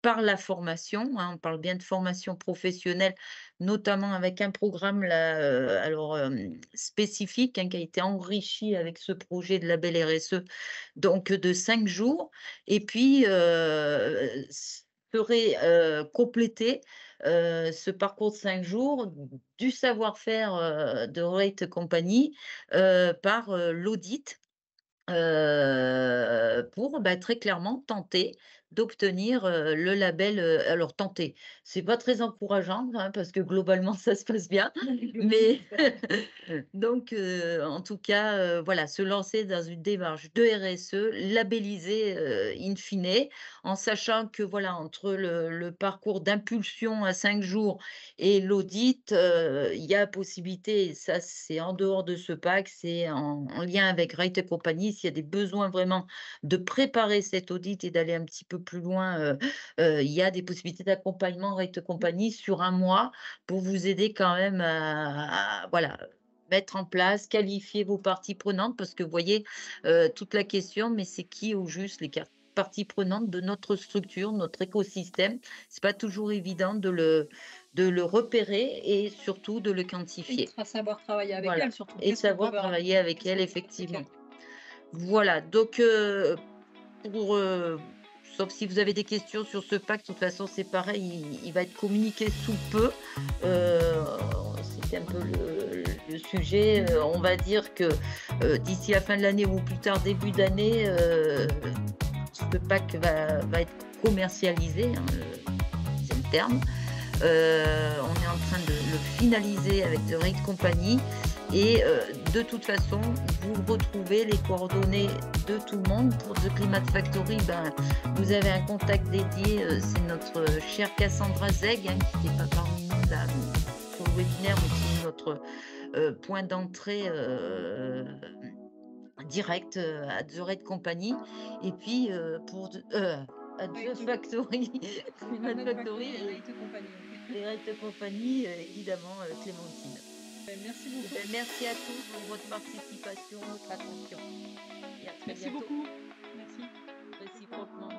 S1: par la formation, hein, on parle bien de formation professionnelle, notamment avec un programme là, spécifique, hein, qui a été enrichi avec ce projet de label RSE, donc de 5 jours et puis, serait, complété, ce parcours de 5 jours du savoir-faire, de Rate Company, par, l'audit. Pour, bah, très clairement tenter d'obtenir, le label, alors tenter, c'est pas très encourageant, hein, parce que globalement ça se passe bien, mais donc en tout cas, voilà, se lancer dans une démarche de RSE labellisée, in fine, en sachant que voilà, entre le parcours d'impulsion à 5 jours et l'audit, il y a possibilité, et ça c'est en dehors de ce pack, c'est en lien avec Rate Company, s'il y a des besoins vraiment de préparer cet audit et d'aller un petit peu plus loin, il y a des possibilités d'accompagnement Rate Company sur un mois pour vous aider quand même à voilà, mettre en place, qualifier vos parties prenantes parce que vous voyez, toute la question, mais c'est qui au juste les parties prenantes de notre structure, notre écosystème? C'est pas toujours évident de le repérer et surtout de le
S3: Et
S1: quantifier.
S3: de savoir travailler avec
S1: Voilà
S3: elles surtout.
S1: et
S3: Qu'est-ce qu'on peut
S1: savoir
S3: leur
S1: travailler
S3: apporter?
S1: avec
S3: Qu'est-ce
S1: elle,
S3: qu'on OK.
S1: effectivement. Voilà, donc pour, sauf si vous avez des questions sur ce pacte, de toute façon, c'est pareil, il va être communiqué sous peu. Heu, C'était un peu le sujet, on va dire que, d'ici la fin de l'année ou plus tard début d'année, ce pack va être commercialisé, hein, c'est le terme. On est en train de le finaliser avec The Rate Company et de toute façon, vous retrouvez les coordonnées de tout le monde. Pour The Climate Factory, ben, vous avez un contact dédié, c'est notre chère Cassandra Zeg, hein, qui n'est pas parmi nous là, sur le webinaire, mais qui est notre, point d'entrée, direct, à The Rate Company et puis, à The
S3: Rate
S1: Factory, Climate
S3: Climate
S1: Factory
S3: Factory et Rate Company, OK.
S1: et Rate Company, évidemment, Clémentine.
S3: Merci
S1: Eh
S3: beaucoup.
S1: beh, merci à tous pour votre participation, votre attention et à très
S4: Merci
S1: bientôt.
S4: beaucoup. Merci.
S1: Réciproquement.